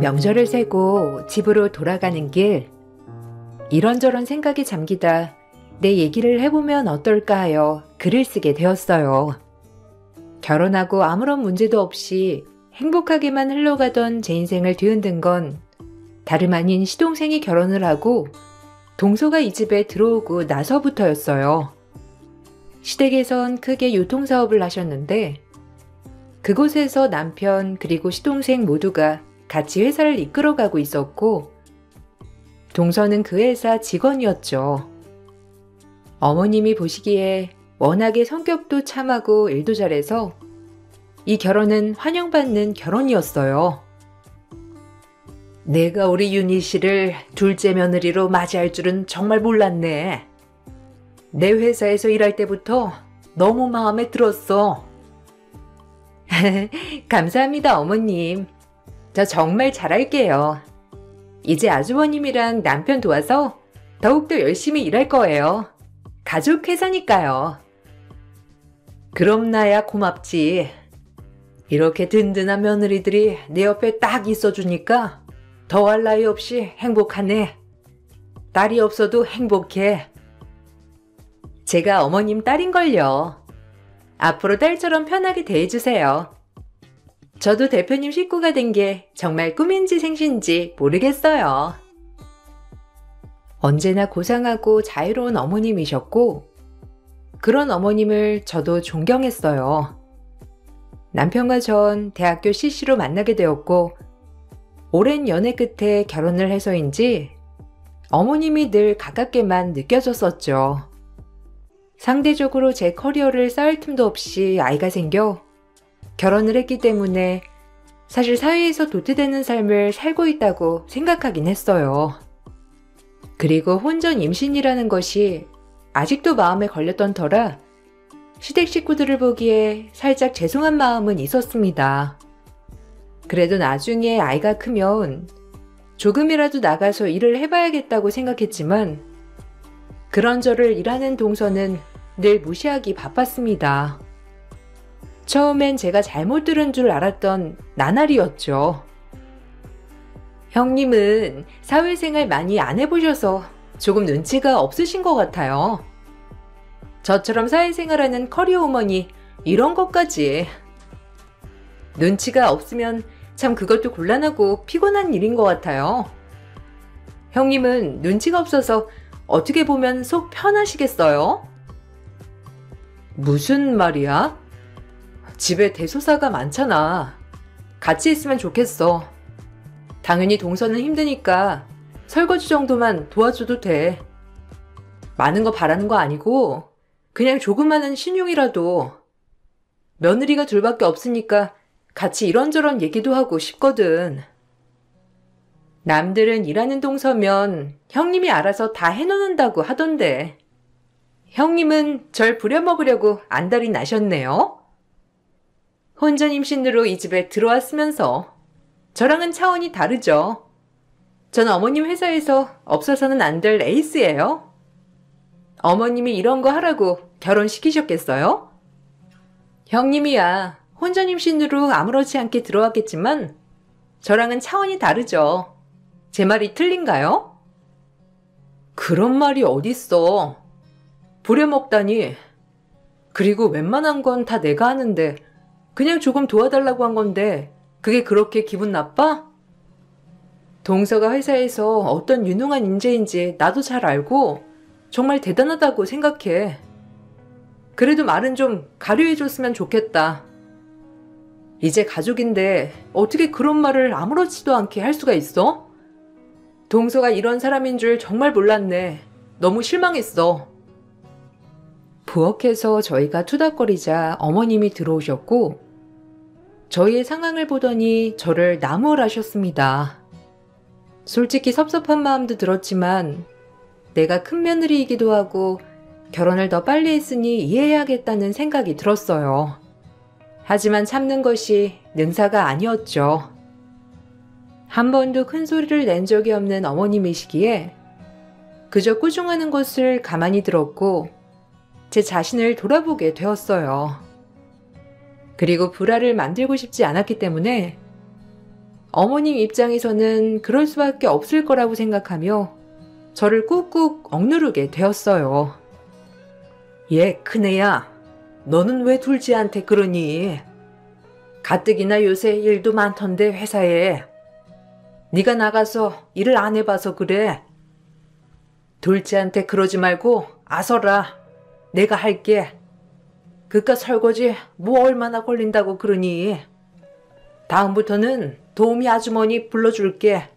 명절을 새고 집으로 돌아가는 길, 이런저런 생각이 잠기다 내 얘기를 해보면 어떨까 하여 글을 쓰게 되었어요. 결혼하고 아무런 문제도 없이 행복하게만 흘러가던 제 인생을 뒤흔든 건 다름 아닌 시동생이 결혼을 하고 동서가 이 집에 들어오고 나서부터였어요. 시댁에선 크게 유통사업을 하셨는데 그곳에서 남편 그리고 시동생 모두가 같이 회사를 이끌어가고 있었고 동서는 그 회사 직원이었죠. 어머님이 보시기에 워낙에 성격도 참하고 일도 잘해서 이 결혼은 환영받는 결혼이었어요. 내가 우리 윤희 씨를 둘째 며느리로 맞이할 줄은 정말 몰랐네. 내 회사에서 일할 때부터 너무 마음에 들었어. 감사합니다, 어머님. 저 정말 잘할게요. 이제 아주버님이랑 남편 도와서 더욱더 열심히 일할 거예요. 가족 회사니까요. 그럼 나야 고맙지. 이렇게 든든한 며느리들이 내 옆에 딱 있어주니까 더할 나위 없이 행복하네. 딸이 없어도 행복해. 제가 어머님 딸인걸요. 앞으로 딸처럼 편하게 대해주세요. 저도 대표님 식구가 된 게 정말 꿈인지 생신지 모르겠어요. 언제나 고상하고 자유로운 어머님이셨고 그런 어머님을 저도 존경했어요. 남편과 전 대학교 CC로 만나게 되었고 오랜 연애 끝에 결혼을 해서인지 어머님이 늘 가깝게만 느껴졌었죠. 상대적으로 제 커리어를 쌓을 틈도 없이 아이가 생겨 결혼을 했기 때문에 사실 사회에서 도태되는 삶을 살고 있다고 생각하긴 했어요. 그리고 혼전 임신이라는 것이 아직도 마음에 걸렸던 터라 시댁 식구들을 보기에 살짝 죄송한 마음은 있었습니다. 그래도 나중에 아이가 크면 조금이라도 나가서 일을 해봐야겠다고 생각했지만 그런 저를 일하는 동서는 늘 무시하기 바빴습니다. 처음엔 제가 잘못 들은 줄 알았던 나날이었죠. 형님은 사회생활 많이 안 해보셔서 조금 눈치가 없으신 것 같아요. 저처럼 사회생활하는 커리어우먼이 이런 것까지. 눈치가 없으면 참 그것도 곤란하고 피곤한 일인 것 같아요. 형님은 눈치가 없어서 어떻게 보면 속 편하시겠어요? 무슨 말이야? 집에 대소사가 많잖아. 같이 있으면 좋겠어. 당연히 동서는 힘드니까 설거지 정도만 도와줘도 돼. 많은 거 바라는 거 아니고 그냥 조그마한 신용이라도. 며느리가 둘밖에 없으니까 같이 이런저런 얘기도 하고 싶거든. 남들은 일하는 동서면 형님이 알아서 다 해놓는다고 하던데. 형님은 절 부려먹으려고 안달이 나셨네요. 혼전 임신으로 이 집에 들어왔으면서 저랑은 차원이 다르죠. 전 어머님 회사에서 없어서는 안 될 에이스예요. 어머님이 이런 거 하라고 결혼시키셨겠어요? 형님이야 혼전 임신으로 아무렇지 않게 들어왔겠지만 저랑은 차원이 다르죠. 제 말이 틀린가요? 그런 말이 어딨어. 부려먹다니. 그리고 웬만한 건 다 내가 하는데 그냥 조금 도와달라고 한 건데 그게 그렇게 기분 나빠? 동서가 회사에서 어떤 유능한 인재인지 나도 잘 알고 정말 대단하다고 생각해. 그래도 말은 좀 가려해줬으면 좋겠다. 이제 가족인데 어떻게 그런 말을 아무렇지도 않게 할 수가 있어? 동서가 이런 사람인 줄 정말 몰랐네. 너무 실망했어. 부엌에서 저희가 투닥거리자 어머님이 들어오셨고 저희의 상황을 보더니 저를 나무라셨습니다. 솔직히 섭섭한 마음도 들었지만 내가 큰 며느리이기도 하고 결혼을 더 빨리 했으니 이해해야겠다는 생각이 들었어요. 하지만 참는 것이 능사가 아니었죠. 한 번도 큰 소리를 낸 적이 없는 어머님이시기에 그저 꾸중하는 것을 가만히 들었고 제 자신을 돌아보게 되었어요. 그리고 불화를 만들고 싶지 않았기 때문에 어머님 입장에서는 그럴 수밖에 없을 거라고 생각하며 저를 꾹꾹 억누르게 되었어요. 얘 큰애야, 너는 왜 둘째한테 그러니? 가뜩이나 요새 일도 많던데 회사에. 네가 나가서 일을 안 해봐서 그래. 둘째한테 그러지 말고 아서라. 내가 할게. 그깟 설거지 뭐 얼마나 걸린다고 그러니? 다음부터는 도우미 아주머니 불러줄게.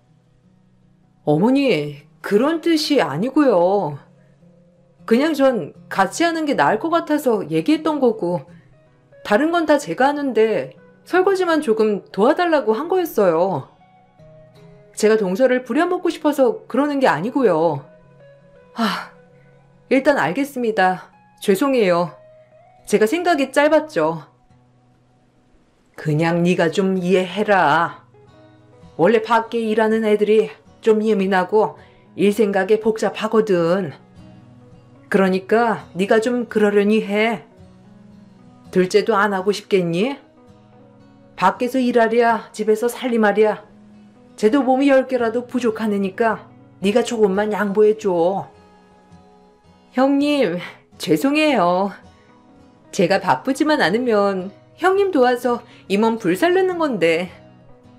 어머니, 그런 뜻이 아니고요. 그냥 전 같이 하는 게 나을 것 같아서 얘기했던 거고, 다른 건 다 제가 하는데 설거지만 조금 도와달라고 한 거였어요. 제가 동서를 부려먹고 싶어서 그러는 게 아니고요. 일단 알겠습니다. 죄송해요. 제가 생각이 짧았죠. 그냥 네가 좀 이해해라. 원래 밖에 일하는 애들이 좀 예민하고 일 생각에 복잡하거든. 그러니까 네가 좀 그러려니 해. 둘째도 안 하고 싶겠니? 밖에서 일하랴 집에서 살림하랴. 쟤도 몸이 10개라도 부족하니까 네가 조금만 양보해줘. 형님, 죄송해요. 제가 바쁘지만 않으면 형님 도와서 이 몸 불살르는 건데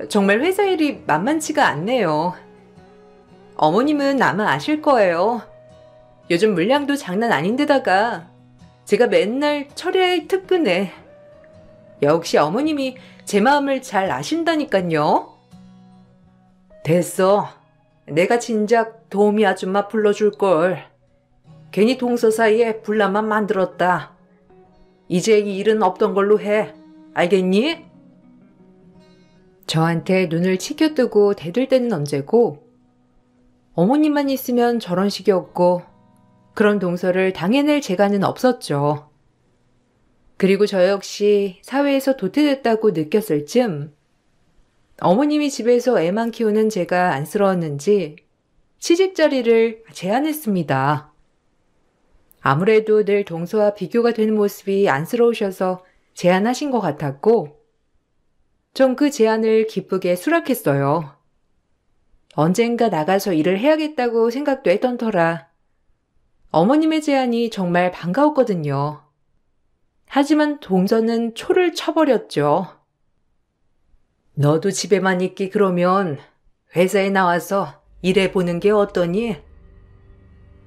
정말 회사 일이 만만치가 않네요. 어머님은 아마 아실 거예요. 요즘 물량도 장난 아닌데다가 제가 맨날 철야에 특근해. 역시 어머님이 제 마음을 잘 아신다니깐요. 됐어. 내가 진작 도우미 아줌마 불러줄걸. 괜히 동서 사이에 분란만 만들었다. 이제 이 일은 없던 걸로 해. 알겠니? 저한테 눈을 치켜뜨고 대들 때는 언제고, 어머님만 있으면 저런 식이었고, 그런 동서를 당해낼 재간은 없었죠. 그리고 저 역시 사회에서 도태됐다고 느꼈을 즈음 어머님이 집에서 애만 키우는 제가 안쓰러웠는지 시집 자리를 제안했습니다. 아무래도 늘 동서와 비교가 되는 모습이 안쓰러우셔서 제안하신 것 같았고, 전 그 제안을 기쁘게 수락했어요. 언젠가 나가서 일을 해야겠다고 생각도 했던 터라 어머님의 제안이 정말 반가웠거든요. 하지만 동서는 초를 쳐버렸죠. 너도 집에만 있기 그러면 회사에 나와서 일해보는 게 어떠니?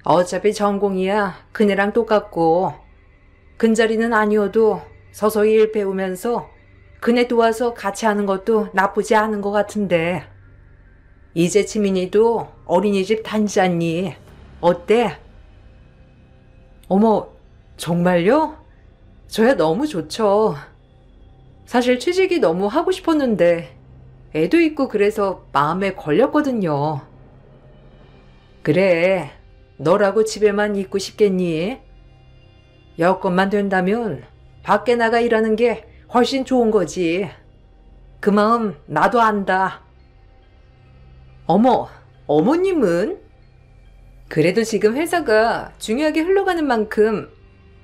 어차피 전공이야 그네랑 똑같고, 근자리는 아니어도 서서히 일 배우면서 그네 도와서 같이 하는 것도 나쁘지 않은 것 같은데. 이제 지민이도 어린이집 다니잖니. 어때? 어머, 정말요? 저야 너무 좋죠. 사실 취직이 너무 하고 싶었는데 애도 있고 그래서 마음에 걸렸거든요. 그래, 너라고 집에만 있고 싶겠니? 여건만 된다면 밖에 나가 일하는 게 훨씬 좋은 거지. 그 마음 나도 안다. 어머, 어머님은? 그래도 지금 회사가 중요하게 흘러가는 만큼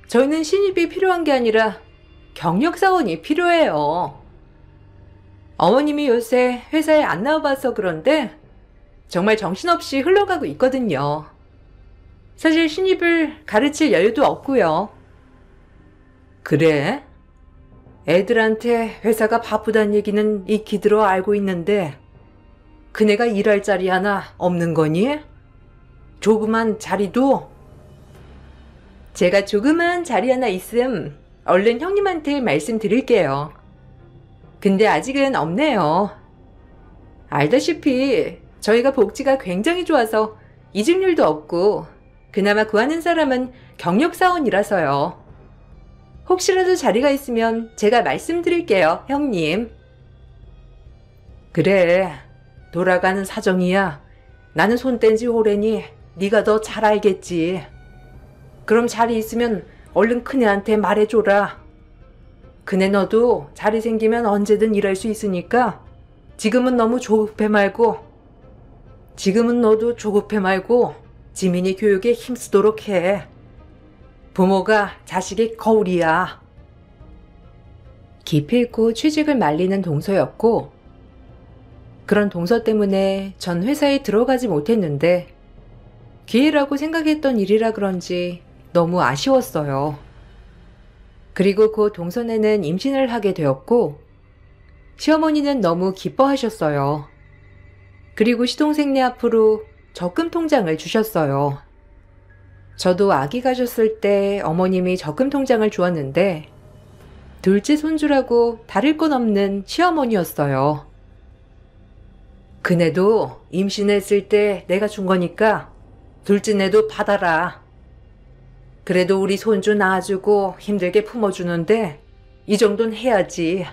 저희는 신입이 필요한 게 아니라 경력사원이 필요해요. 어머님이 요새 회사에 안 나와봐서 그런데 정말 정신없이 흘러가고 있거든요. 사실 신입을 가르칠 여유도 없고요. 그래? 애들한테 회사가 바쁘단 얘기는 익히 들어 알고 있는데 그네가 일할 자리 하나 없는 거니? 조그만 자리도? 제가 조그만 자리 하나 있음 얼른 형님한테 말씀드릴게요. 근데 아직은 없네요. 알다시피 저희가 복지가 굉장히 좋아서 이직률도 없고 그나마 구하는 사람은 경력사원이라서요. 혹시라도 자리가 있으면 제가 말씀드릴게요, 형님. 그래, 돌아가는 사정이야. 나는 손 뗀 지 오래니 네가 더 잘 알겠지. 그럼 자리 있으면 얼른 큰애한테 말해줘라. 그네 너도 자리 생기면 언제든 일할 수 있으니까 지금은 너무 조급해 말고 지민이 교육에 힘쓰도록 해. 부모가 자식의 거울이야. 기필코 취직을 말리는 동서였고, 그런 동서 때문에 전 회사에 들어가지 못했는데 기회라고 생각했던 일이라 그런지 너무 아쉬웠어요. 그리고 그 동서네는 임신을 하게 되었고 시어머니는 너무 기뻐하셨어요. 그리고 시동생네 앞으로 적금 통장을 주셨어요. 저도 아기 가졌을 때 어머님이 적금 통장을 주었는데 둘째 손주라고 다를 건 없는 시어머니였어요. 그네도 임신했을 때 내가 준 거니까 둘째네도 받아라. 그래도 우리 손주 낳아주고 힘들게 품어주는데 이 정도는 해야지.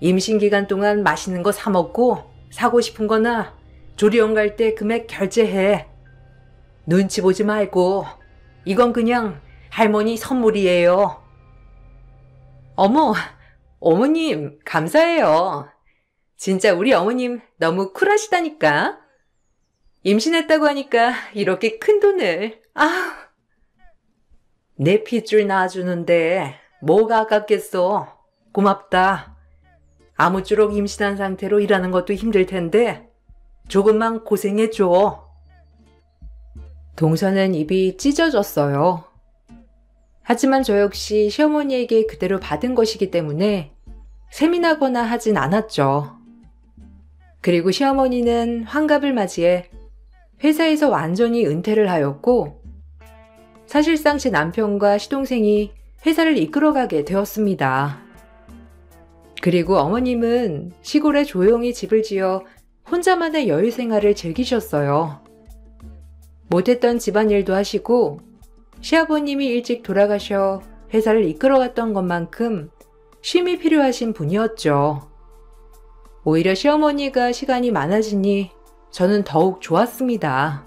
임신 기간 동안 맛있는 거 사 먹고 사고 싶은 거나 조리원 갈 때 금액 결제해. 눈치 보지 말고 이건 그냥 할머니 선물이에요. 어머, 어머님 감사해요. 진짜 우리 어머님 너무 쿨하시다니까. 임신했다고 하니까 이렇게 큰 돈을. 내 핏줄 낳아주는데 뭐가 아깝겠어. 고맙다. 아무쪼록 임신한 상태로 일하는 것도 힘들 텐데 조금만 고생해줘. 동서는 입이 찢어졌어요. 하지만 저 역시 시어머니에게 그대로 받은 것이기 때문에 세민하거나 하진 않았죠. 그리고 시어머니는 환갑을 맞이해 회사에서 완전히 은퇴를 하였고 사실상 제 남편과 시동생이 회사를 이끌어가게 되었습니다. 그리고 어머님은 시골에 조용히 집을 지어 혼자만의 여유 생활을 즐기셨어요. 못했던 집안일도 하시고 시아버님이 일찍 돌아가셔 회사를 이끌어갔던 것만큼 쉼이 필요하신 분이었죠. 오히려 시어머니가 시간이 많아지니 저는 더욱 좋았습니다.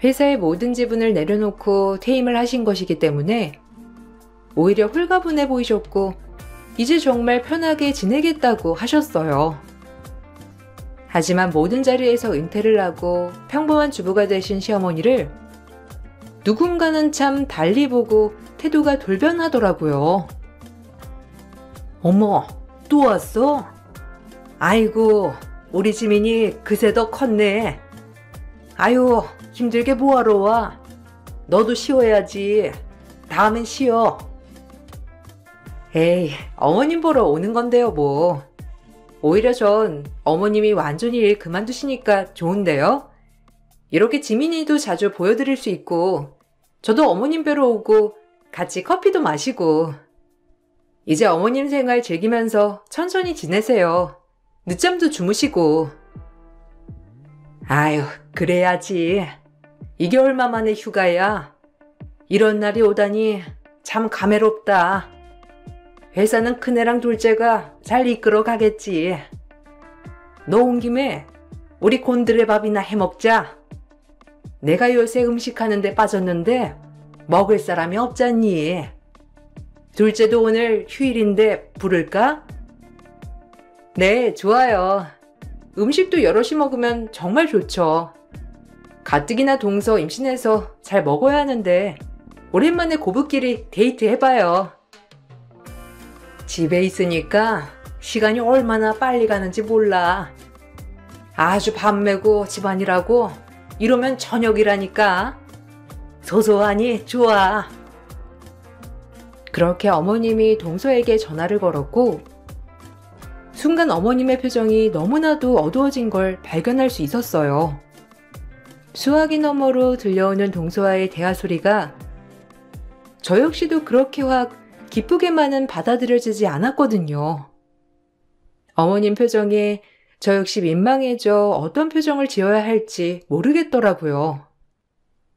회사의 모든 지분을 내려놓고 퇴임을 하신 것이기 때문에 오히려 홀가분해 보이셨고 이제 정말 편하게 지내겠다고 하셨어요. 하지만 모든 자리에서 은퇴를 하고 평범한 주부가 되신 시어머니를 누군가는 참 달리 보고 태도가 돌변하더라고요. 어머, 또 왔어? 아이고, 우리 지민이 그새 더 컸네. 아유, 힘들게 뭐하러 와? 너도 쉬어야지. 다음엔 쉬어. 에이, 어머님 보러 오는 건데요, 뭐. 오히려 전 어머님이 완전히 일 그만두시니까 좋은데요? 이렇게 지민이도 자주 보여드릴 수 있고 저도 어머님 뵈러 오고 같이 커피도 마시고 이제 어머님 생활 즐기면서 천천히 지내세요. 늦잠도 주무시고. 아유, 그래야지. 이게 얼마 만에 휴가야. 이런 날이 오다니 참 감회롭다. 회사는 큰애랑 둘째가 잘 이끌어 가겠지. 너 온 김에 우리 곤드레밥이나 해먹자. 내가 요새 음식하는데 빠졌는데 먹을 사람이 없잖니. 둘째도 오늘 휴일인데 부를까? 네, 좋아요. 음식도 여럿이 먹으면 정말 좋죠. 가뜩이나 동서 임신해서 잘 먹어야 하는데 오랜만에 고부끼리 데이트 해봐요. 집에 있으니까 시간이 얼마나 빨리 가는지 몰라. 아주 밤매고 집안일하고 이러면 저녁이라니까. 소소하니 좋아. 그렇게 어머님이 동서에게 전화를 걸었고 순간 어머님의 표정이 너무나도 어두워진 걸 발견할 수 있었어요. 수화기 너머로 들려오는 동서와의 대화 소리가 저 역시도 그렇게 확 기쁘게만은 받아들여지지 않았거든요. 어머님 표정에 저 역시 민망해져 어떤 표정을 지어야 할지 모르겠더라고요.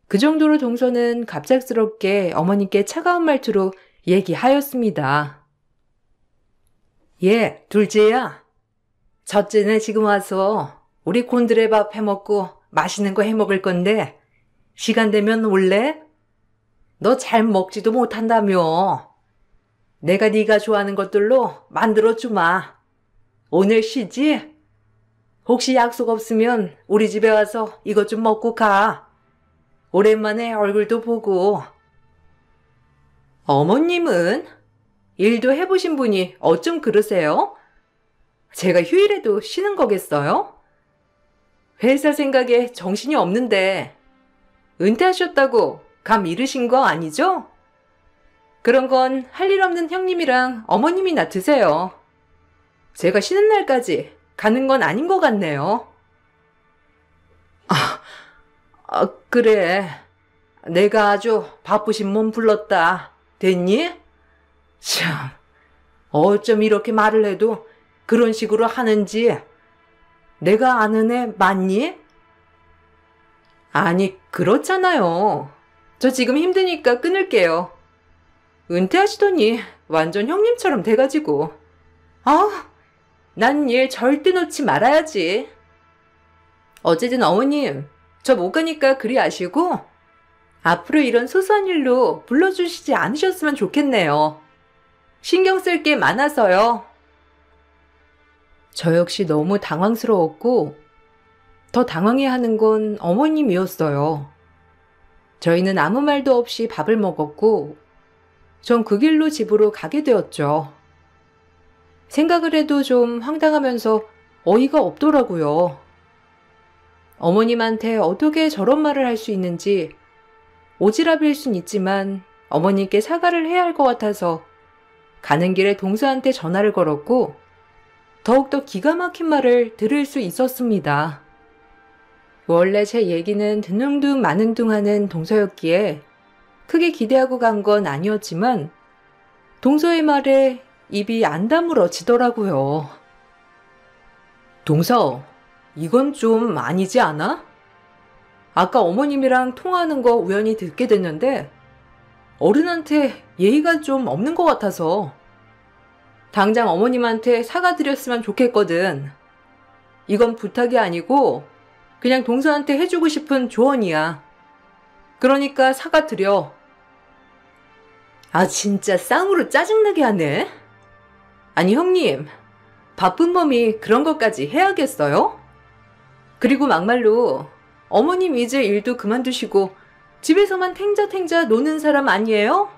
그 정도로 동서는 갑작스럽게 어머님께 차가운 말투로 얘기하였습니다. 예, 둘째야. 첫째는 지금 와서 우리 곤드레밥 해먹고 맛있는 거 해먹을 건데 시간 되면 올래? 너 잘 먹지도 못한다며. 내가 네가 좋아하는 것들로 만들어주마. 오늘 쉬지? 혹시 약속 없으면 우리 집에 와서 이것 좀 먹고 가. 오랜만에 얼굴도 보고. 어머님은? 일도 해보신 분이 어쩜 그러세요? 제가 휴일에도 쉬는 거겠어요? 회사 생각에 정신이 없는데 은퇴하셨다고 감 잃으신 거 아니죠? 그런 건 할 일 없는 형님이랑 어머님이나 드세요. 제가 쉬는 날까지 가는 건 아닌 것 같네요. 그래. 내가 아주 바쁘신 몸 불렀다. 됐니? 참, 어쩜 이렇게 말을 해도 그런 식으로 하는지 내가 아는 애 맞니? 아니, 그렇잖아요. 저 지금 힘드니까 끊을게요. 은퇴하시더니 완전 형님처럼 돼가지고. 난 일 절대 놓지 말아야지. 어쨌든 어머님, 저 못 가니까 그리 아시고 앞으로 이런 소소한 일로 불러주시지 않으셨으면 좋겠네요. 신경 쓸 게 많아서요. 저 역시 너무 당황스러웠고 더 당황해하는 건 어머님이었어요. 저희는 아무 말도 없이 밥을 먹었고 전 그 길로 집으로 가게 되었죠. 생각을 해도 좀 황당하면서 어이가 없더라고요. 어머님한테 어떻게 저런 말을 할 수 있는지 오지랖일 순 있지만 어머님께 사과를 해야 할 것 같아서 가는 길에 동서한테 전화를 걸었고 더욱더 기가 막힌 말을 들을 수 있었습니다. 원래 제 얘기는 듣는 둥 마는 둥 하는 동서였기에 크게 기대하고 간 건 아니었지만 동서의 말에 입이 안 다물어지더라고요. 동서, 이건 좀 아니지 않아? 아까 어머님이랑 통화하는 거 우연히 듣게 됐는데 어른한테 예의가 좀 없는 것 같아서 당장 어머님한테 사과드렸으면 좋겠거든. 이건 부탁이 아니고 그냥 동서한테 해주고 싶은 조언이야. 그러니까 사과드려. 진짜 쌍으로 짜증나게 하네. 아니 형님, 바쁜 몸이 그런 것까지 해야겠어요? 그리고 막말로 어머님 이제 일도 그만두시고 집에서만 탱자탱자 노는 사람 아니에요?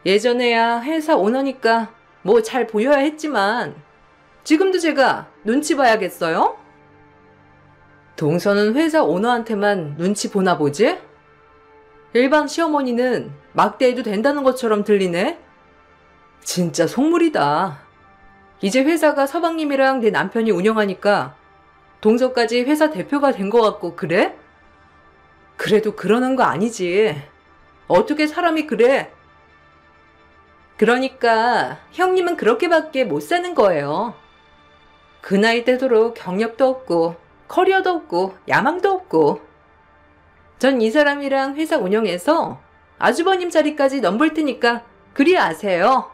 예전에야 회사 오너니까 뭐 잘 보여야 했지만 지금도 제가 눈치 봐야겠어요? 동서는 회사 오너한테만 눈치 보나 보지? 일반 시어머니는 막대해도 된다는 것처럼 들리네? 진짜 속물이다. 이제 회사가 서방님이랑 내 남편이 운영하니까 동서까지 회사 대표가 된 것 같고 그래? 그래도 그러는 거 아니지. 어떻게 사람이 그래? 그러니까 형님은 그렇게밖에 못 사는 거예요. 그 나이 때도록 경력도 없고 커리어도 없고 야망도 없고 전 이 사람이랑 회사 운영해서 아주버님 자리까지 넘볼 테니까 그리 아세요.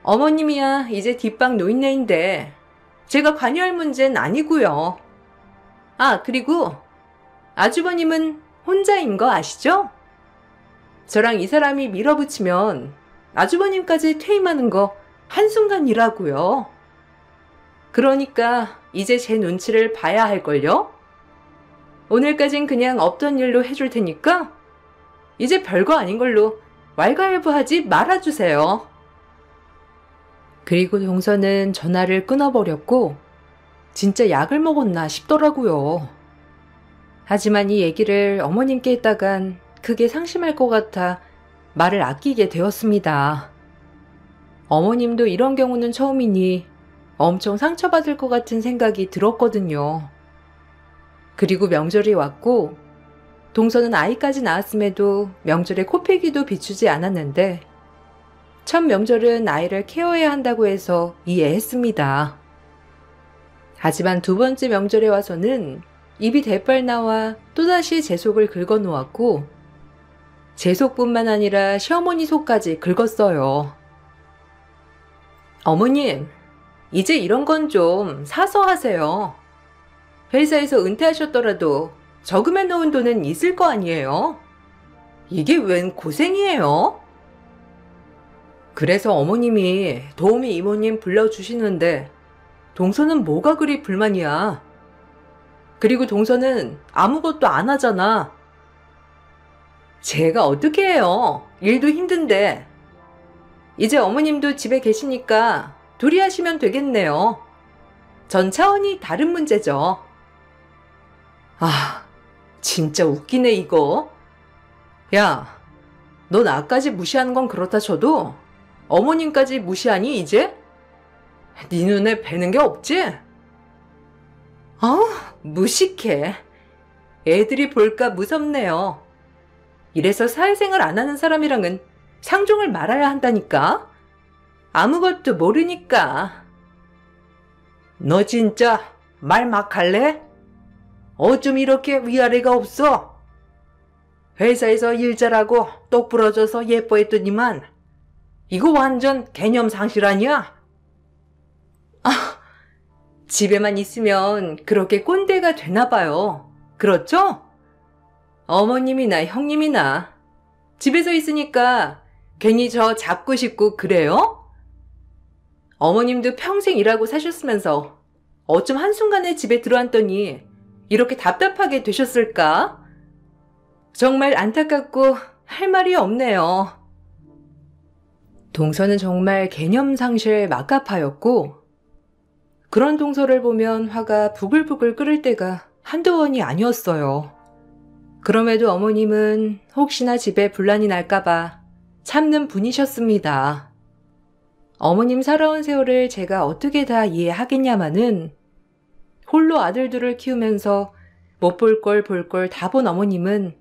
어머님이야 이제 뒷방 노인네인데 제가 관여할 문제는 아니고요. 그리고 아주버님은 혼자인 거 아시죠? 저랑 이 사람이 밀어붙이면 아주버님까지 퇴임하는 거 한순간이라고요. 그러니까 이제 제 눈치를 봐야 할걸요? 오늘까진 그냥 없던 일로 해줄 테니까 이제 별거 아닌 걸로 왈가왈부하지 말아주세요. 그리고 동서는 전화를 끊어버렸고 진짜 약을 먹었나 싶더라고요. 하지만 이 얘기를 어머님께 했다간 크게 상심할 것 같아 말을 아끼게 되었습니다. 어머님도 이런 경우는 처음이니 엄청 상처받을 것 같은 생각이 들었거든요. 그리고 명절이 왔고 동서는 아이까지 낳았음에도 명절에 코빼기도 비추지 않았는데 첫 명절은 아이를 케어해야 한다고 해서 이해했습니다. 하지만 두 번째 명절에 와서는 입이 대빨 나와 또다시 제 속을 긁어놓았고 제 속뿐만 아니라 시어머니 속까지 긁었어요. 어머님, 이제 이런 건 좀 사서 하세요. 회사에서 은퇴하셨더라도 저금해 놓은 돈은 있을 거 아니에요? 이게 웬 고생이에요? 그래서 어머님이 도우미 이모님 불러주시는데 동서는 뭐가 그리 불만이야? 그리고 동서는 아무것도 안 하잖아. 제가 어떻게 해요? 일도 힘든데. 이제 어머님도 집에 계시니까 둘이 하시면 되겠네요. 전 차원이 다른 문제죠. 아, 진짜 웃기네 이거. 야, 너 나까지 무시하는 건 그렇다 쳐도 어머님까지 무시하니 이제? 네 눈에 뵈는 게 없지? 아우, 무식해. 애들이 볼까 무섭네요. 이래서 사회생활 안 하는 사람이랑은 상종을 말아야 한다니까? 아무것도 모르니까. 너 진짜 말 막 할래? 어쩜 이렇게 위아래가 없어? 회사에서 일 잘하고 똑 부러져서 예뻐했더니만 이거 완전 개념 상실 아니야? 집에만 있으면 그렇게 꼰대가 되나 봐요. 그렇죠? 어머님이나 형님이나 집에서 있으니까 괜히 저 잡고 싶고 그래요? 어머님도 평생 일하고 사셨으면서 어쩜 한순간에 집에 들어왔더니 이렇게 답답하게 되셨을까? 정말 안타깝고 할 말이 없네요. 동서는 정말 개념 상실 막가파였고 그런 동서를 보면 화가 부글부글 끓을 때가 한두 번이 아니었어요. 그럼에도 어머님은 혹시나 집에 분란이 날까봐 참는 분이셨습니다. 어머님 살아온 세월을 제가 어떻게 다 이해하겠냐마는 홀로 아들들을 키우면서 못 볼 걸 볼 걸 다 본 어머님은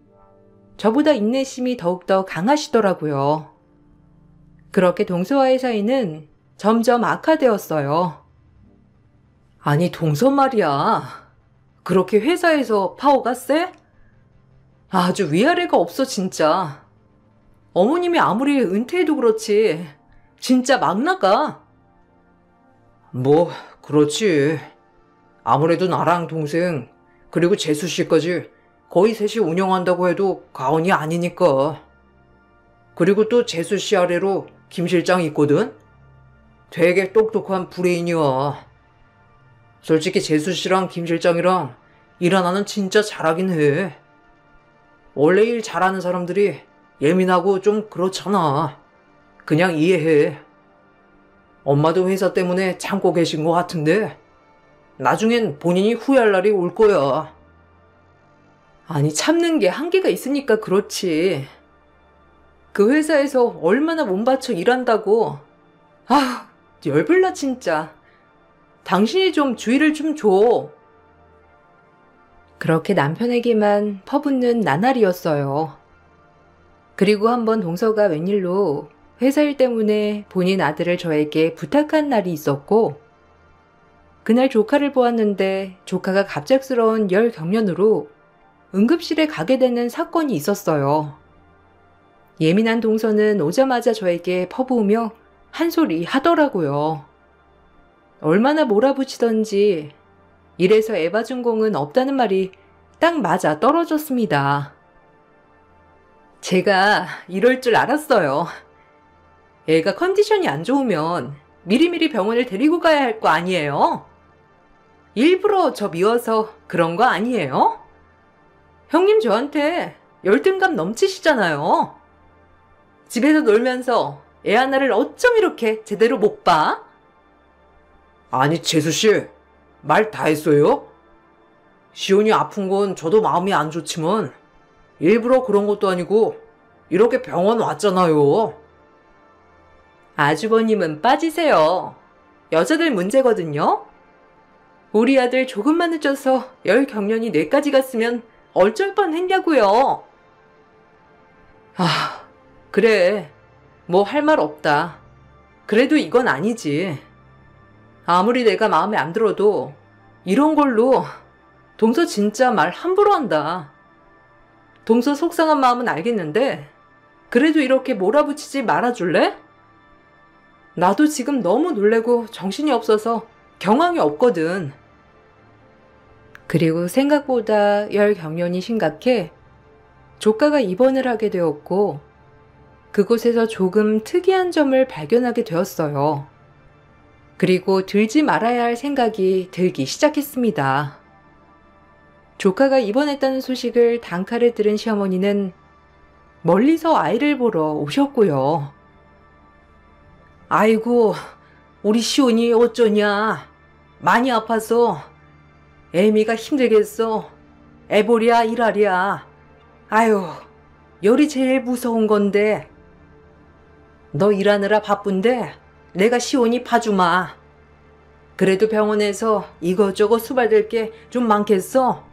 저보다 인내심이 더욱더 강하시더라고요. 그렇게 동서와의 사이는 점점 악화되었어요. 아니 동서 말이야. 그렇게 회사에서 파워가 세? 아주 위아래가 없어 진짜. 어머님이 아무리 은퇴해도 그렇지 진짜 막 나가. 뭐 그렇지. 아무래도 나랑 동생 그리고 재수 씨까지 거의 셋이 운영한다고 해도 과언이 아니니까. 그리고 또 재수 씨 아래로 김 실장이 있거든. 되게 똑똑한 브레인이야. 솔직히 재수 씨랑 김 실장이랑 일 하나는 진짜 잘하긴 해. 원래 일 잘하는 사람들이 예민하고 좀 그렇잖아. 그냥 이해해. 엄마도 회사 때문에 참고 계신 것 같은데 나중엔 본인이 후회할 날이 올 거야. 아니 참는 게 한계가 있으니까 그렇지. 그 회사에서 얼마나 몸바쳐 일한다고. 아, 열불나 진짜. 당신이 좀 주의를 좀 줘. 그렇게 남편에게만 퍼붓는 나날이었어요. 그리고 한번 동서가 웬일로 회사 일 때문에 본인 아들을 저에게 부탁한 날이 있었고 그날 조카를 보았는데 조카가 갑작스러운 열경련으로 응급실에 가게 되는 사건이 있었어요. 예민한 동서는 오자마자 저에게 퍼부으며 한 소리 하더라고요. 얼마나 몰아붙이던지 이래서 에바준공은 없다는 말이 딱 맞아 떨어졌습니다. 제가 이럴 줄 알았어요. 애가 컨디션이 안 좋으면 미리미리 병원을 데리고 가야 할 거 아니에요? 일부러 저 미워서 그런 거 아니에요? 형님 저한테 열등감 넘치시잖아요. 집에서 놀면서 애 하나를 어쩜 이렇게 제대로 못 봐? 아니 재수씨 말 다 했어요? 시온이 아픈 건 저도 마음이 안 좋지만 일부러 그런 것도 아니고 이렇게 병원 왔잖아요. 아주버님은 빠지세요. 여자들 문제거든요. 우리 아들 조금만 늦어서 열경련이 뇌까지 갔으면 어쩔 뻔했냐고요. 아, 그래. 뭐 할 말 없다. 그래도 이건 아니지. 아무리 내가 마음에 안 들어도 이런 걸로 동서 진짜 말 함부로 한다. 동서 속상한 마음은 알겠는데 그래도 이렇게 몰아붙이지 말아줄래? 나도 지금 너무 놀래고 정신이 없어서 경황이 없거든. 그리고 생각보다 열경련이 심각해 조카가 입원을 하게 되었고 그곳에서 조금 특이한 점을 발견하게 되었어요. 그리고 들지 말아야 할 생각이 들기 시작했습니다. 조카가 입원했다는 소식을 단칼에 들은 시어머니는 멀리서 아이를 보러 오셨고요. 아이고, 우리 시온이 어쩌냐? 많이 아파서 애미가 힘들겠어. 애보랴 일하랴. 아유, 열이 제일 무서운 건데. 너 일하느라 바쁜데 내가 시온이 봐주마. 그래도 병원에서 이것저것 수발될 게 좀 많겠어.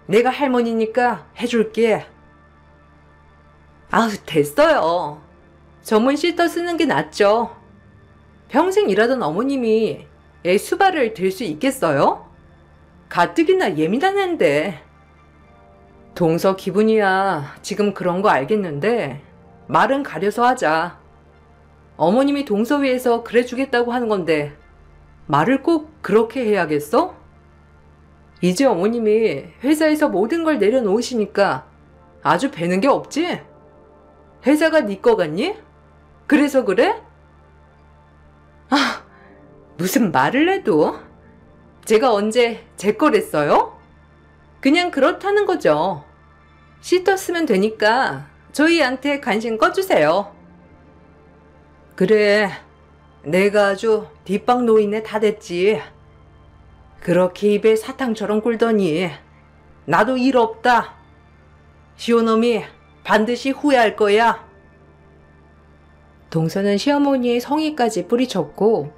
내가 할머니니까 해줄게. 아우, 됐어요. 전문 시터 쓰는 게 낫죠. 평생 일하던 어머님이 애 수발을 들 수 있겠어요? 가뜩이나 예민한 앤데. 동서 기분이야 지금 그런 거 알겠는데 말은 가려서 하자. 어머님이 동서 위해서 그래주겠다고 하는 건데 말을 꼭 그렇게 해야겠어? 이제 어머님이 회사에서 모든 걸 내려놓으시니까 아주 배는 게 없지? 회사가 네 거 같니? 그래서 그래? 아, 무슨 말을 해도 제가 언제 제 거랬어요? 그냥 그렇다는 거죠. 시터 쓰면 되니까 저희한테 관심 꺼주세요. 그래, 내가 아주 뒷방 노인네 다 됐지. 그렇게 입에 사탕처럼 굴더니 나도 일 없다. 시오놈이 반드시 후회할 거야. 동서는 시어머니의 성의까지 뿌리쳤고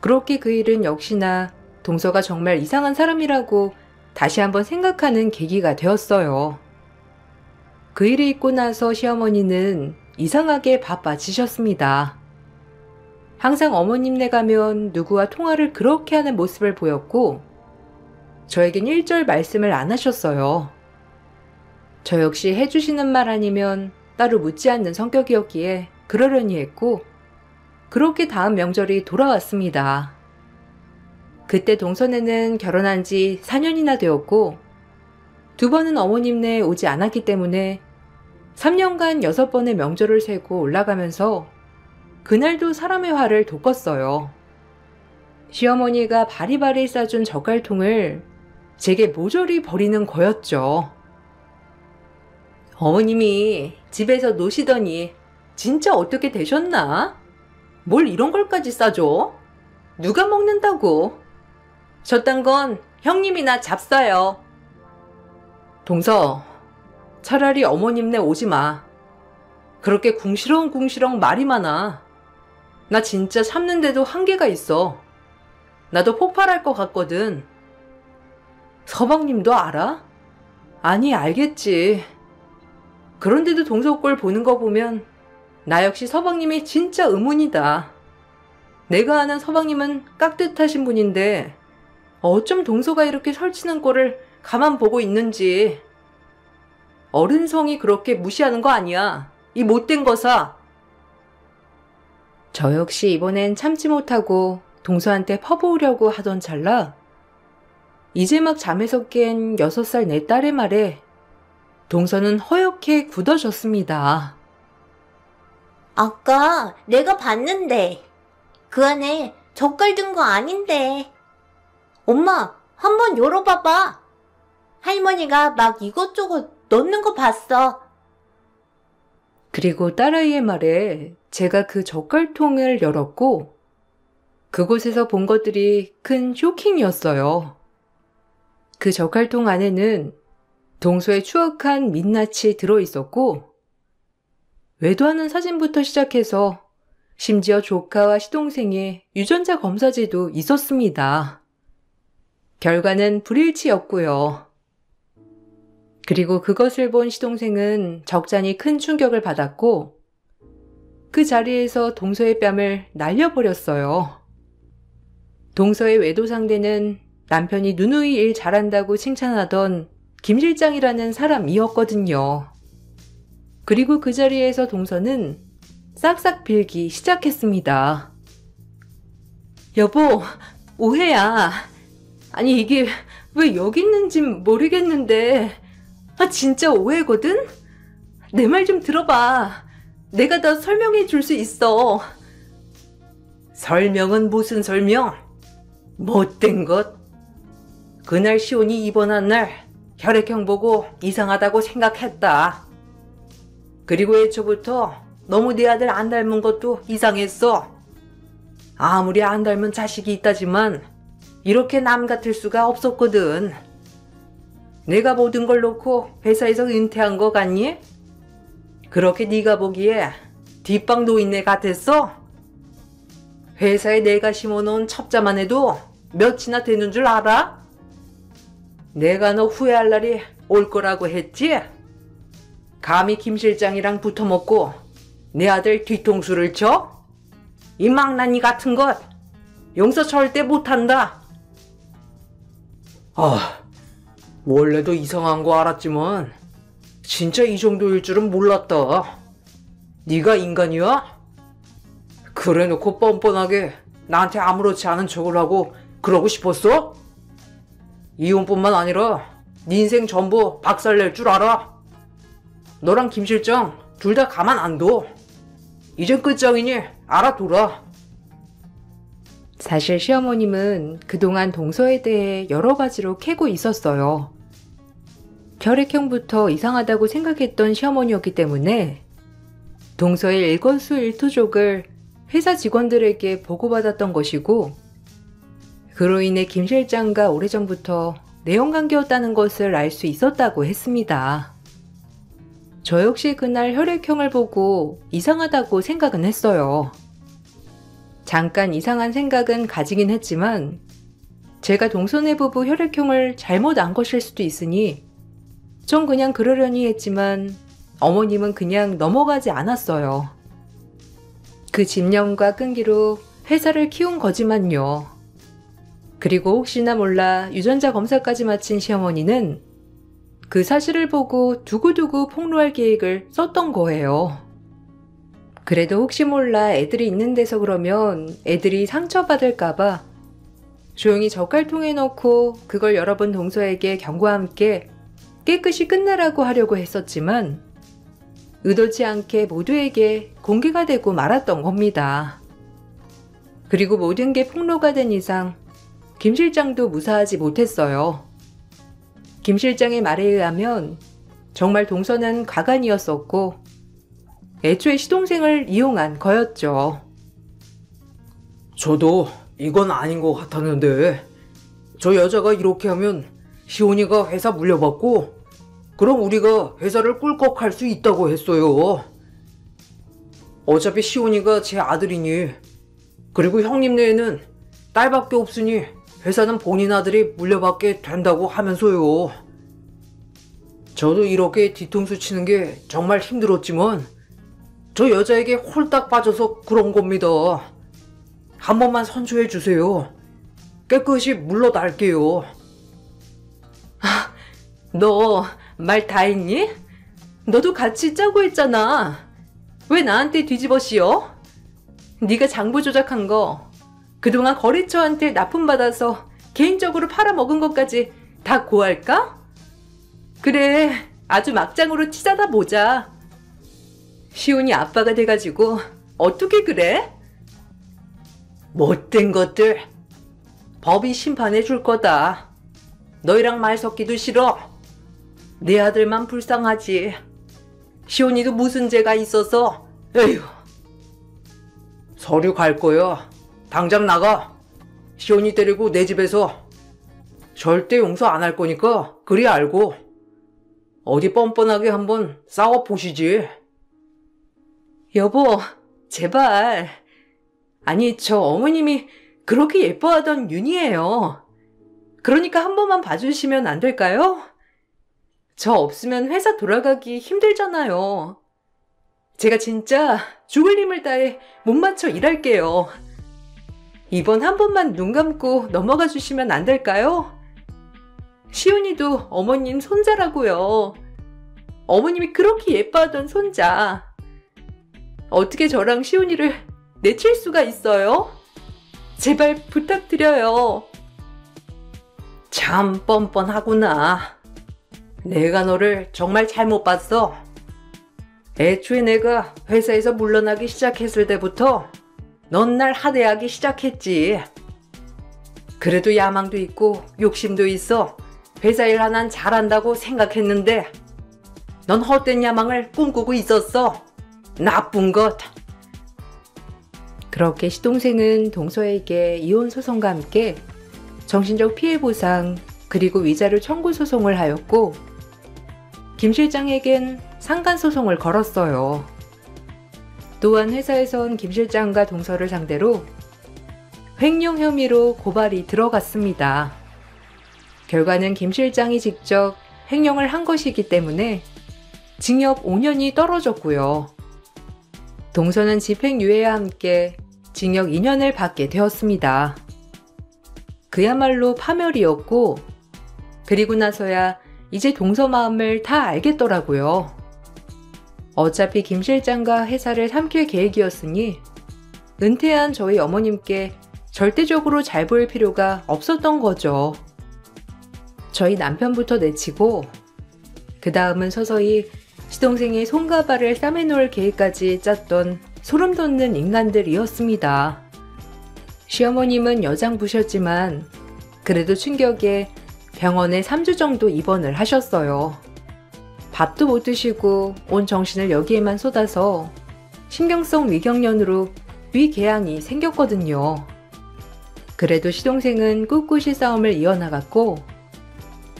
그렇게 그 일은 역시나 동서가 정말 이상한 사람이라고 다시 한번 생각하는 계기가 되었어요. 그 일이 있고 나서 시어머니는 이상하게 바빠지셨습니다. 항상 어머님네 가면 누구와 통화를 그렇게 하는 모습을 보였고 저에겐 일절 말씀을 안 하셨어요. 저 역시 해주시는 말 아니면 따로 묻지 않는 성격이었기에 그러려니 했고 그렇게 다음 명절이 돌아왔습니다. 그때 동서네는 결혼한 지 4년이나 되었고 2번은 어머님네 오지 않았기 때문에 3년간 6번의 명절을 세고 올라가면서 그날도 사람의 화를 돋궜어요. 시어머니가 바리바리 싸준 젓갈통을 제게 모조리 버리는 거였죠. 어머님이 집에서 노시더니 진짜 어떻게 되셨나? 뭘 이런 걸까지 싸줘? 누가 먹는다고? 저딴 건 형님이나 잡싸요. 동서, 차라리 어머님네 오지 마. 그렇게 궁시렁궁시렁 말이 많아. 나 진짜 참는데도 한계가 있어. 나도 폭발할 것 같거든. 서방님도 알아? 아니, 알겠지. 그런데도 동서 꼴 보는 거 보면 나 역시 서방님이 진짜 의문이다. 내가 아는 서방님은 깍듯하신 분인데 어쩜 동서가 이렇게 설치는 꼴을 가만 보고 있는지. 어른 성이 그렇게 무시하는 거 아니야. 이 못된 거사. 저 역시 이번엔 참지 못하고 동서한테 퍼부으려고 하던 찰나 이제 막 잠에서 깬 6살 내 딸의 말에 동서는 허옇게 굳어졌습니다. 아까 내가 봤는데 그 안에 젓갈 든 거 아닌데. 엄마, 한번 열어봐봐. 할머니가 막 이것저것 넣는 거 봤어. 그리고 딸아이의 말에 제가 그 젓갈통을 열었고 그곳에서 본 것들이 큰 쇼킹이었어요. 그 젓갈통 안에는 동서의 추억한 민낯이 들어있었고 외도하는 사진부터 시작해서 심지어 조카와 시동생의 유전자 검사지도 있었습니다. 결과는 불일치였고요. 그리고 그것을 본 시동생은 적잖이 큰 충격을 받았고 그 자리에서 동서의 뺨을 날려버렸어요. 동서의 외도 상대는 남편이 누누이 일 잘한다고 칭찬하던 김 실장이라는 사람이었거든요. 그리고 그 자리에서 동서는 싹싹 빌기 시작했습니다. 여보, 오해야. 아니 이게 왜 여기 있는진 모르겠는데 진짜 오해거든? 내 말 좀 들어봐. 내가 다 설명해 줄 수 있어. 설명은 무슨 설명? 못된 것. 그날 시온이 입원한 날 혈액형 보고 이상하다고 생각했다. 그리고 애초부터 너무 내 아들 안 닮은 것도 이상했어. 아무리 안 닮은 자식이 있다지만 이렇게 남 같을 수가 없었거든. 내가 모든 걸 놓고 회사에서 은퇴한 거 같니? 그렇게 네가 보기에 뒷방 노인네 같았어? 회사에 내가 심어놓은 첩자만 해도 몇이나 되는 줄 알아? 내가 너 후회할 날이 올 거라고 했지? 감히 김 실장이랑 붙어먹고 내 아들 뒤통수를 쳐? 이 망나니 같은 것 용서 절대 못한다. 원래도 이상한 거 알았지만 진짜 이 정도일 줄은 몰랐다. 네가 인간이야? 그래놓고 뻔뻔하게 나한테 아무렇지 않은 척을 하고 그러고 싶었어? 이혼뿐만 아니라 네 인생 전부 박살낼 줄 알아. 너랑 김 실장 둘 다 가만 안 둬. 이젠 끝장이니 알아둬라. 사실 시어머님은 그동안 동서에 대해 여러 가지로 캐고 있었어요. 혈액형부터 이상하다고 생각했던 시어머니였기 때문에 동서의 일거수일투족을 회사 직원들에게 보고받았던 것이고, 그로 인해 김 실장과 오래전부터 내연관계였다는 것을 알 수 있었다고 했습니다. 저 역시 그날 혈액형을 보고 이상하다고 생각은 했어요. 잠깐 이상한 생각은 가지긴 했지만 제가 동서네 부부 혈액형을 잘못 안 것일 수도 있으니 전 그냥 그러려니 했지만 어머님은 그냥 넘어가지 않았어요. 그 집념과 끈기로 회사를 키운 거지만요. 그리고 혹시나 몰라 유전자 검사까지 마친 시어머니는 그 사실을 보고 두고두고 폭로할 계획을 썼던 거예요. 그래도 혹시 몰라 애들이 있는 데서 그러면 애들이 상처받을까봐 조용히 젓갈통에 넣고 그걸 여러 번 동서에게 경고와 함께 깨끗이 끝내라고 하려고 했었지만 의도치 않게 모두에게 공개가 되고 말았던 겁니다. 그리고 모든 게 폭로가 된 이상 김 실장도 무사하지 못했어요. 김 실장의 말에 의하면 정말 동서는 가관이었었고 애초에 시동생을 이용한 거였죠. 저도 이건 아닌 것 같았는데 저 여자가 이렇게 하면 시온이가 회사 물려받고 그럼 우리가 회사를 꿀꺽할 수 있다고 했어요. 어차피 시온이가 제 아들이니 그리고 형님네에는 딸밖에 없으니 회사는 본인 아들이 물려받게 된다고 하면서요. 저도 이렇게 뒤통수 치는 게 정말 힘들었지만 저 여자에게 홀딱 빠져서 그런 겁니다. 한 번만 선처해 주세요. 깨끗이 물러날게요. 너 말 다 했니? 너도 같이 짜고 했잖아. 왜 나한테 뒤집어 씌워? 네가 장부 조작한 거 그동안 거래처한테 납품받아서 개인적으로 팔아먹은 것까지 다 고할까? 그래, 아주 막장으로 치자다 보자. 시온이 아빠가 돼가지고 어떻게 그래? 못된 것들. 법이 심판해 줄 거다. 너희랑 말 섞기도 싫어. 내 아들만 불쌍하지. 시온이도 무슨 죄가 있어서. 에휴. 서류 갈 거야. 당장 나가. 시온이 데리고 내 집에서. 절대 용서 안 할 거니까 그리 알고. 어디 뻔뻔하게 한번 싸워보시지. 여보, 제발. 아니, 저 어머님이 그렇게 예뻐하던 윤이에요. 그러니까 한 번만 봐주시면 안 될까요? 저 없으면 회사 돌아가기 힘들잖아요. 제가 진짜 죽을 힘을 다해 못 맞춰 일할게요. 이번 한 번만 눈 감고 넘어가 주시면 안 될까요? 시온이도 어머님 손자라고요. 어머님이 그렇게 예뻐하던 손자. 어떻게 저랑 시온이를 내칠 수가 있어요? 제발 부탁드려요. 참 뻔뻔하구나. 내가 너를 정말 잘못 봤어. 애초에 내가 회사에서 물러나기 시작했을 때부터 넌 날 하대하기 시작했지. 그래도 야망도 있고 욕심도 있어 회사 일 하나는 잘한다고 생각했는데 넌 헛된 야망을 꿈꾸고 있었어. 나쁜 것. 그렇게 시동생은 동서에게 이혼 소송과 함께 정신적 피해 보상 그리고 위자료 청구 소송을 하였고 김 실장에겐 상간 소송을 걸었어요. 또한 회사에선 김 실장과 동서를 상대로 횡령 혐의로 고발이 들어갔습니다. 결과는 김 실장이 직접 횡령을 한 것이기 때문에 징역 5년이 떨어졌고요. 동서는 집행유예와 함께 징역 2년을 받게 되었습니다. 그야말로 파멸이었고 그리고 나서야 이제 동서 마음을 다 알겠더라고요. 어차피 김 실장과 회사를 삼킬 계획이었으니 은퇴한 저희 어머님께 절대적으로 잘 보일 필요가 없었던 거죠. 저희 남편부터 내치고 그 다음은 서서히 시동생의 손과 발을 싸매놓을 계획까지 짰던 소름 돋는 인간들이었습니다. 시어머님은 여장부셨지만 그래도 충격에 병원에 3주 정도 입원을 하셨어요. 밥도 못 드시고 온 정신을 여기에만 쏟아서 신경성 위경련으로 위궤양이 생겼거든요. 그래도 시동생은 꿋꿋이 싸움을 이어나갔고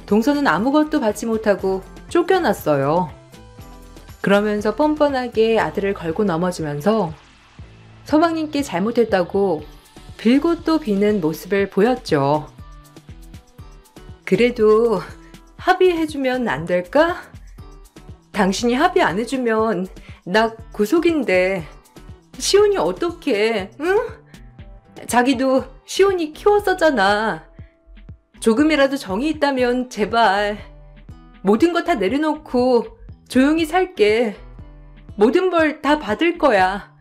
동서는 아무것도 받지 못하고 쫓겨났어요. 그러면서 뻔뻔하게 아들을 걸고 넘어지면서 서방님께 잘못했다고 빌고 또 비는 모습을 보였죠. 그래도 합의해주면 안 될까? 당신이 합의 안 해주면 나 구속인데 시온이 어떡해, 응? 자기도 시온이 키웠었잖아. 조금이라도 정이 있다면 제발 모든 거 다 내려놓고 조용히 살게. 모든 벌 다 받을 거야.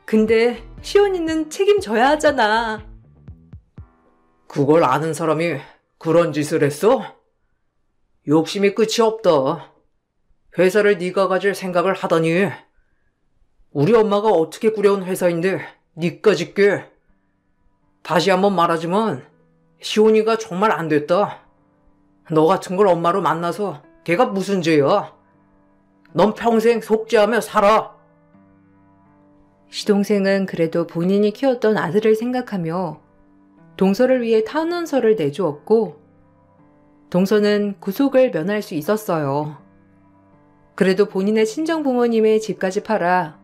근데 시온이는 책임져야 하잖아. 그걸 아는 사람이 그런 짓을 했어? 욕심이 끝이 없다. 회사를 네가 가질 생각을 하다니. 우리 엄마가 어떻게 꾸려온 회사인데 네가 짓게. 다시 한번 말하지만 시온이가 정말 안 됐다. 너 같은 걸 엄마로 만나서 걔가 무슨 죄야. 넌 평생 속죄하며 살아. 시동생은 그래도 본인이 키웠던 아들을 생각하며 동서를 위해 탄원서를 내주었고 동서는 구속을 면할 수 있었어요. 그래도 본인의 친정 부모님의 집까지 팔아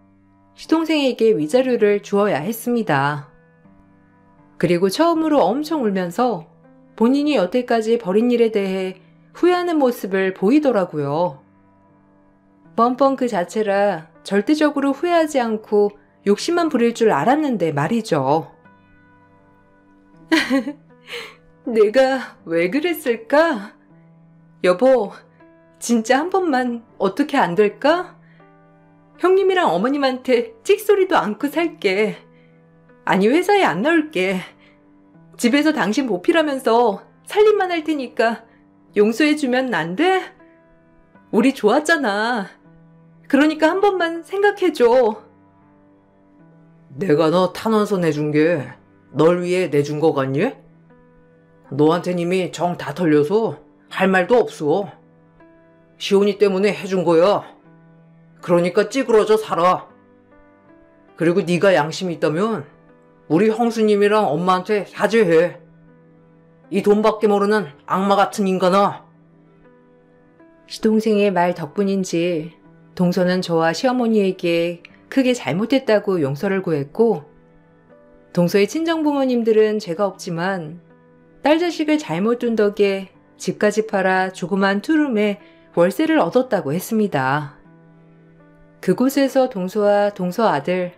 시동생에게 위자료를 주어야 했습니다. 그리고 처음으로 엄청 울면서 본인이 여태까지 벌인 일에 대해 후회하는 모습을 보이더라고요. 뻔뻔 그 자체라 절대적으로 후회하지 않고 욕심만 부릴 줄 알았는데 말이죠. 내가 왜 그랬을까? 여보, 진짜 한 번만 어떻게 안 될까? 형님이랑 어머님한테 찍소리도 않고 살게. 아니, 회사에 안 나올게. 집에서 당신 보필하면서 살림만 할 테니까 용서해주면 안 돼? 우리 좋았잖아. 그러니까 한 번만 생각해줘. 내가 너 탄원서 내준 게 널 위해 내준 거 같니? 너한텐 이미 정 다 털려서 할 말도 없어. 시온이 때문에 해준 거야. 그러니까 찌그러져 살아. 그리고 네가 양심이 있다면 우리 형수님이랑 엄마한테 사죄해. 이 돈밖에 모르는 악마 같은 인간아. 시동생의 말 덕분인지 동서는 저와 시어머니에게 크게 잘못했다고 용서를 구했고 동서의 친정부모님들은 죄가 없지만 딸 자식을 잘못 둔 덕에 집까지 팔아 조그만 투룸에 월세를 얻었다고 했습니다. 그곳에서 동서와 동서 아들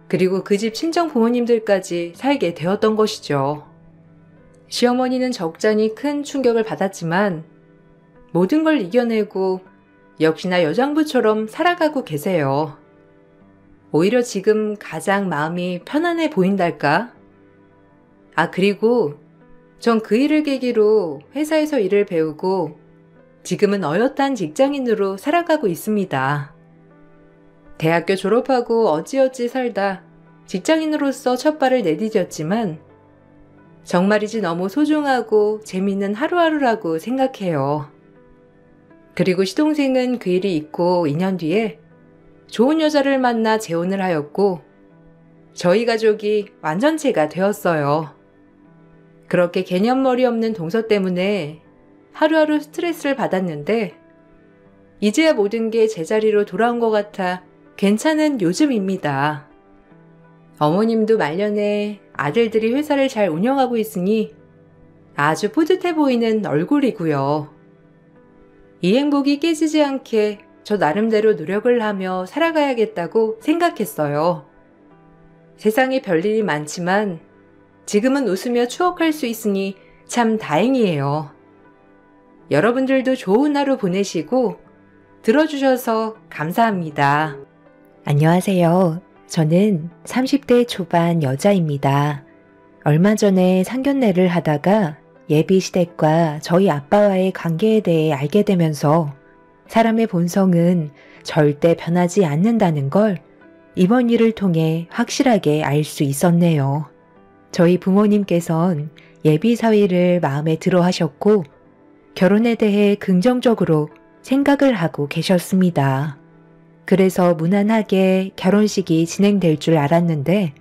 그리고 그 집 친정 부모님들까지 살게 되었던 것이죠. 시어머니는 적잖이 큰 충격을 받았지만 모든 걸 이겨내고 역시나 여장부처럼 살아가고 계세요. 오히려 지금 가장 마음이 편안해 보인달까? 아, 그리고 전 그 일을 계기로 회사에서 일을 배우고 지금은 어엿한 직장인으로 살아가고 있습니다. 대학교 졸업하고 어찌어찌 살다 직장인으로서 첫 발을 내디뎠지만 정말이지 너무 소중하고 재미있는 하루하루라고 생각해요. 그리고 시동생은 그 일이 있고 2년 뒤에 좋은 여자를 만나 재혼을 하였고 저희 가족이 완전체가 되었어요. 그렇게 개념머리 없는 동서 때문에 하루하루 스트레스를 받았는데 이제야 모든 게 제자리로 돌아온 것 같아 괜찮은 요즘입니다. 어머님도 말년에 아들들이 회사를 잘 운영하고 있으니 아주 뿌듯해 보이는 얼굴이고요. 이 행복이 깨지지 않게 저 나름대로 노력을 하며 살아가야겠다고 생각했어요. 세상에 별일이 많지만 지금은 웃으며 추억할 수 있으니 참 다행이에요. 여러분들도 좋은 하루 보내시고 들어주셔서 감사합니다. 안녕하세요. 저는 30대 초반 여자입니다. 얼마 전에 상견례를 하다가 예비 시댁과 저희 아빠와의 관계에 대해 알게 되면서 사람의 본성은 절대 변하지 않는다는 걸 이번 일을 통해 확실하게 알 수 있었네요. 저희 부모님께선 예비 사위를 마음에 들어 하셨고 결혼에 대해 긍정적으로 생각을 하고 계셨습니다. 그래서 무난하게 결혼식이 진행될 줄 알았는데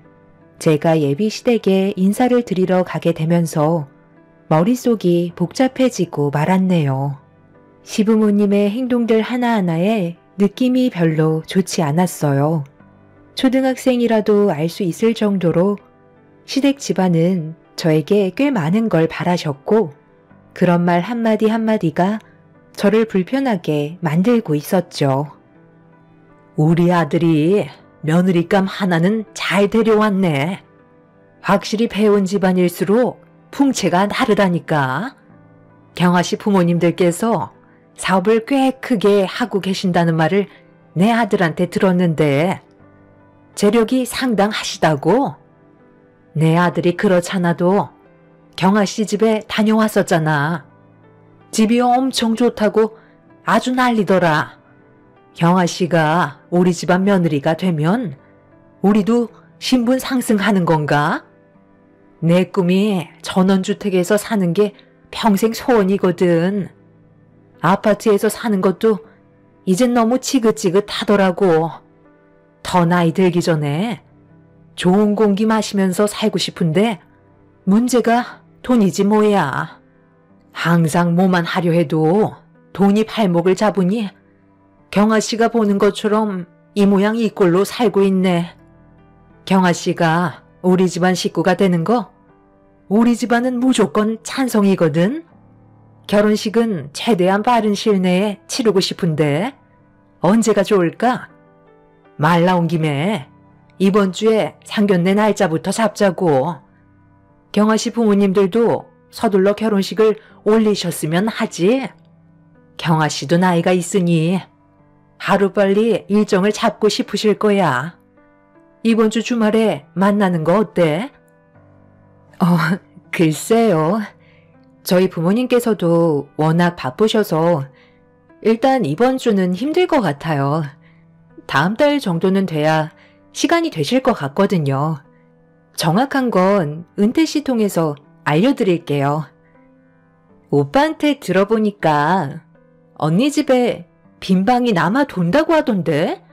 제가 예비 시댁에 인사를 드리러 가게 되면서 머릿속이 복잡해지고 말았네요. 시부모님의 행동들 하나하나에 느낌이 별로 좋지 않았어요. 초등학생이라도 알 수 있을 정도로 시댁 집안은 저에게 꽤 많은 걸 바라셨고 그런 말 한마디 한마디가 저를 불편하게 만들고 있었죠. 우리 아들이 며느리감 하나는 잘 데려왔네. 확실히 배운 집안일수록 풍채가 다르다니까. 경아 씨 부모님들께서 사업을 꽤 크게 하고 계신다는 말을 내 아들한테 들었는데 재력이 상당하시다고? 내 아들이 그렇잖아도 경아 씨 집에 다녀왔었잖아. 집이 엄청 좋다고 아주 난리더라. 경아 씨가 우리 집안 며느리가 되면 우리도 신분 상승하는 건가? 내 꿈이 전원주택에서 사는 게 평생 소원이거든. 아파트에서 사는 것도 이젠 너무 지긋지긋하더라고. 더 나이 들기 전에 좋은 공기 마시면서 살고 싶은데 문제가 돈이지 뭐야. 항상 뭐만 하려 해도 돈이 발목을 잡으니 경아 씨가 보는 것처럼 이 모양 이 꼴로 살고 있네. 경아 씨가 우리 집안 식구가 되는 거 우리 집안은 무조건 찬성이거든. 결혼식은 최대한 빠른 시일 내에 치르고 싶은데 언제가 좋을까? 말 나온 김에 이번 주에 상견례 날짜부터 잡자고. 경아 씨 부모님들도 서둘러 결혼식을 올리셨으면 하지. 경아 씨도 나이가 있으니 하루빨리 일정을 잡고 싶으실 거야. 이번 주 주말에 만나는 거 어때? 글쎄요. 저희 부모님께서도 워낙 바쁘셔서 일단 이번 주는 힘들 것 같아요. 다음 달 정도는 돼야 시간이 되실 것 같거든요. 정확한 건 은퇴 씨 통해서 알려드릴게요. 오빠한테 들어보니까 언니 집에 빈 방이 남아 돈다고 하던데?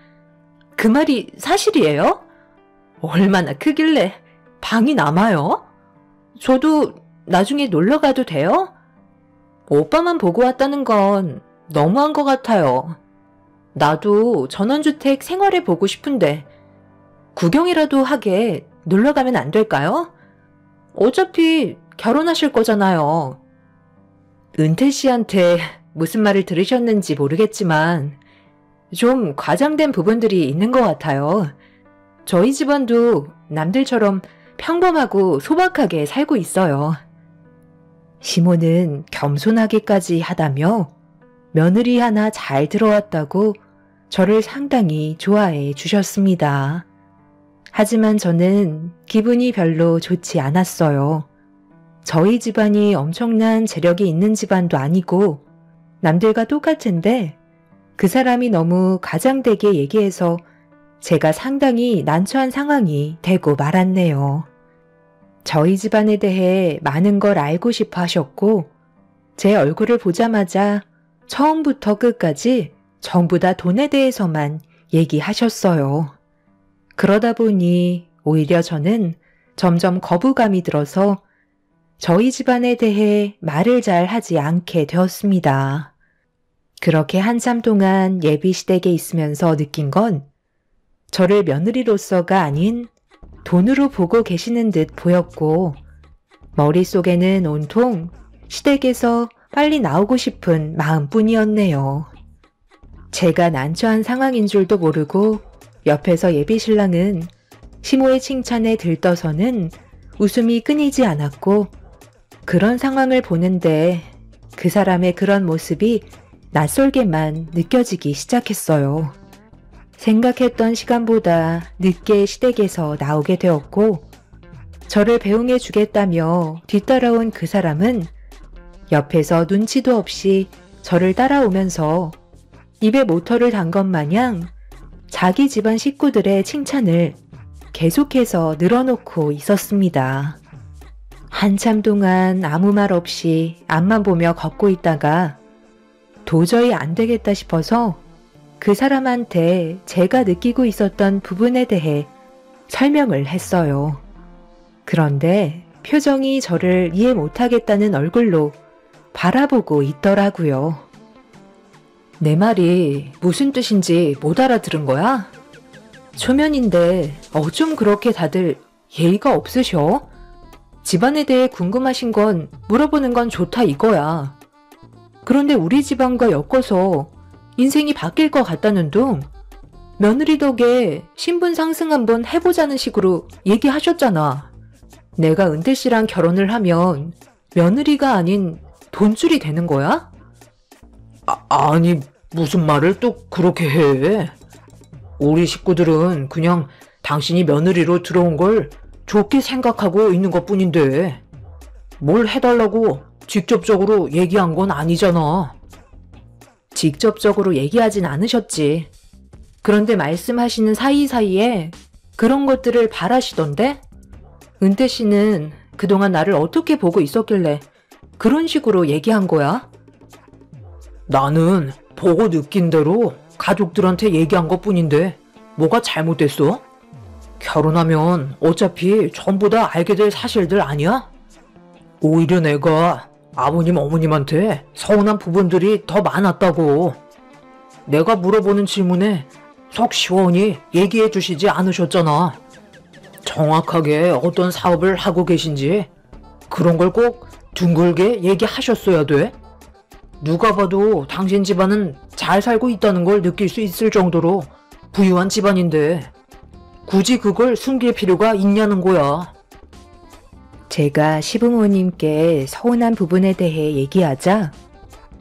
그 말이 사실이에요? 얼마나 크길래 방이 남아요? 저도 나중에 놀러 가도 돼요? 오빠만 보고 왔다는 건 너무한 것 같아요. 나도 전원주택 생활해 보고 싶은데 구경이라도 하게 놀러 가면 안 될까요? 어차피 결혼하실 거잖아요. 은퇴 씨한테 무슨 말을 들으셨는지 모르겠지만 좀 과장된 부분들이 있는 것 같아요. 저희 집안도 남들처럼 평범하고 소박하게 살고 있어요. 시모는 겸손하기까지 하다며 며느리 하나 잘 들어왔다고 저를 상당히 좋아해 주셨습니다. 하지만 저는 기분이 별로 좋지 않았어요. 저희 집안이 엄청난 재력이 있는 집안도 아니고 남들과 똑같은데 그 사람이 너무 과장되게 얘기해서 제가 상당히 난처한 상황이 되고 말았네요. 저희 집안에 대해 많은 걸 알고 싶어 하셨고 제 얼굴을 보자마자 처음부터 끝까지 전부 다 돈에 대해서만 얘기하셨어요. 그러다 보니 오히려 저는 점점 거부감이 들어서 저희 집안에 대해 말을 잘 하지 않게 되었습니다. 그렇게 한참 동안 예비 시댁에 있으면서 느낀 건 저를 며느리로서가 아닌 돈으로 보고 계시는 듯 보였고 머릿속에는 온통 시댁에서 빨리 나오고 싶은 마음뿐이었네요. 제가 난처한 상황인 줄도 모르고 옆에서 예비 신랑은 시모의 칭찬에 들떠서는 웃음이 끊이지 않았고 그런 상황을 보는데 그 사람의 그런 모습이 낯설게만 느껴지기 시작했어요. 생각했던 시간보다 늦게 시댁에서 나오게 되었고 저를 배웅해 주겠다며 뒤따라온 그 사람은 옆에서 눈치도 없이 저를 따라오면서 입에 모터를 단 것 마냥 자기 집안 식구들의 칭찬을 계속해서 늘어놓고 있었습니다. 한참 동안 아무 말 없이 앞만 보며 걷고 있다가 도저히 안 되겠다 싶어서 그 사람한테 제가 느끼고 있었던 부분에 대해 설명을 했어요. 그런데 표정이 저를 이해 못하겠다는 얼굴로 바라보고 있더라고요. 내 말이 무슨 뜻인지 못 알아들은 거야? 초면인데 어쩜 그렇게 다들 예의가 없으셔? 집안에 대해 궁금하신 건 물어보는 건 좋다 이거야. 그런데 우리 집안과 엮어서 인생이 바뀔 것 같다는 둥 며느리 덕에 신분 상승 한번 해보자는 식으로 얘기하셨잖아. 내가 은태 씨랑 결혼을 하면 며느리가 아닌 돈줄이 되는 거야? 아니, 무슨 말을 또 그렇게 해? 우리 식구들은 그냥 당신이 며느리로 들어온 걸 좋게 생각하고 있는 것뿐인데 뭘 해달라고 직접적으로 얘기한 건 아니잖아. 직접적으로 얘기하진 않으셨지. 그런데 말씀하시는 사이사이에 그런 것들을 바라시던데? 은태 씨는 그동안 나를 어떻게 보고 있었길래 그런 식으로 얘기한 거야? 나는 보고 느낀 대로 가족들한테 얘기한 것뿐인데 뭐가 잘못됐어? 결혼하면 어차피 전부 다 알게 될 사실들 아니야? 오히려 내가 아버님 어머님한테 서운한 부분들이 더 많았다고. 내가 물어보는 질문에 속 시원히 얘기해 주시지 않으셨잖아. 정확하게 어떤 사업을 하고 계신지 그런 걸 꼭 둥글게 얘기하셨어야 돼. 누가 봐도 당신 집안은 잘 살고 있다는 걸 느낄 수 있을 정도로 부유한 집안인데 굳이 그걸 숨길 필요가 있냐는 거야. 제가 시부모님께 서운한 부분에 대해 얘기하자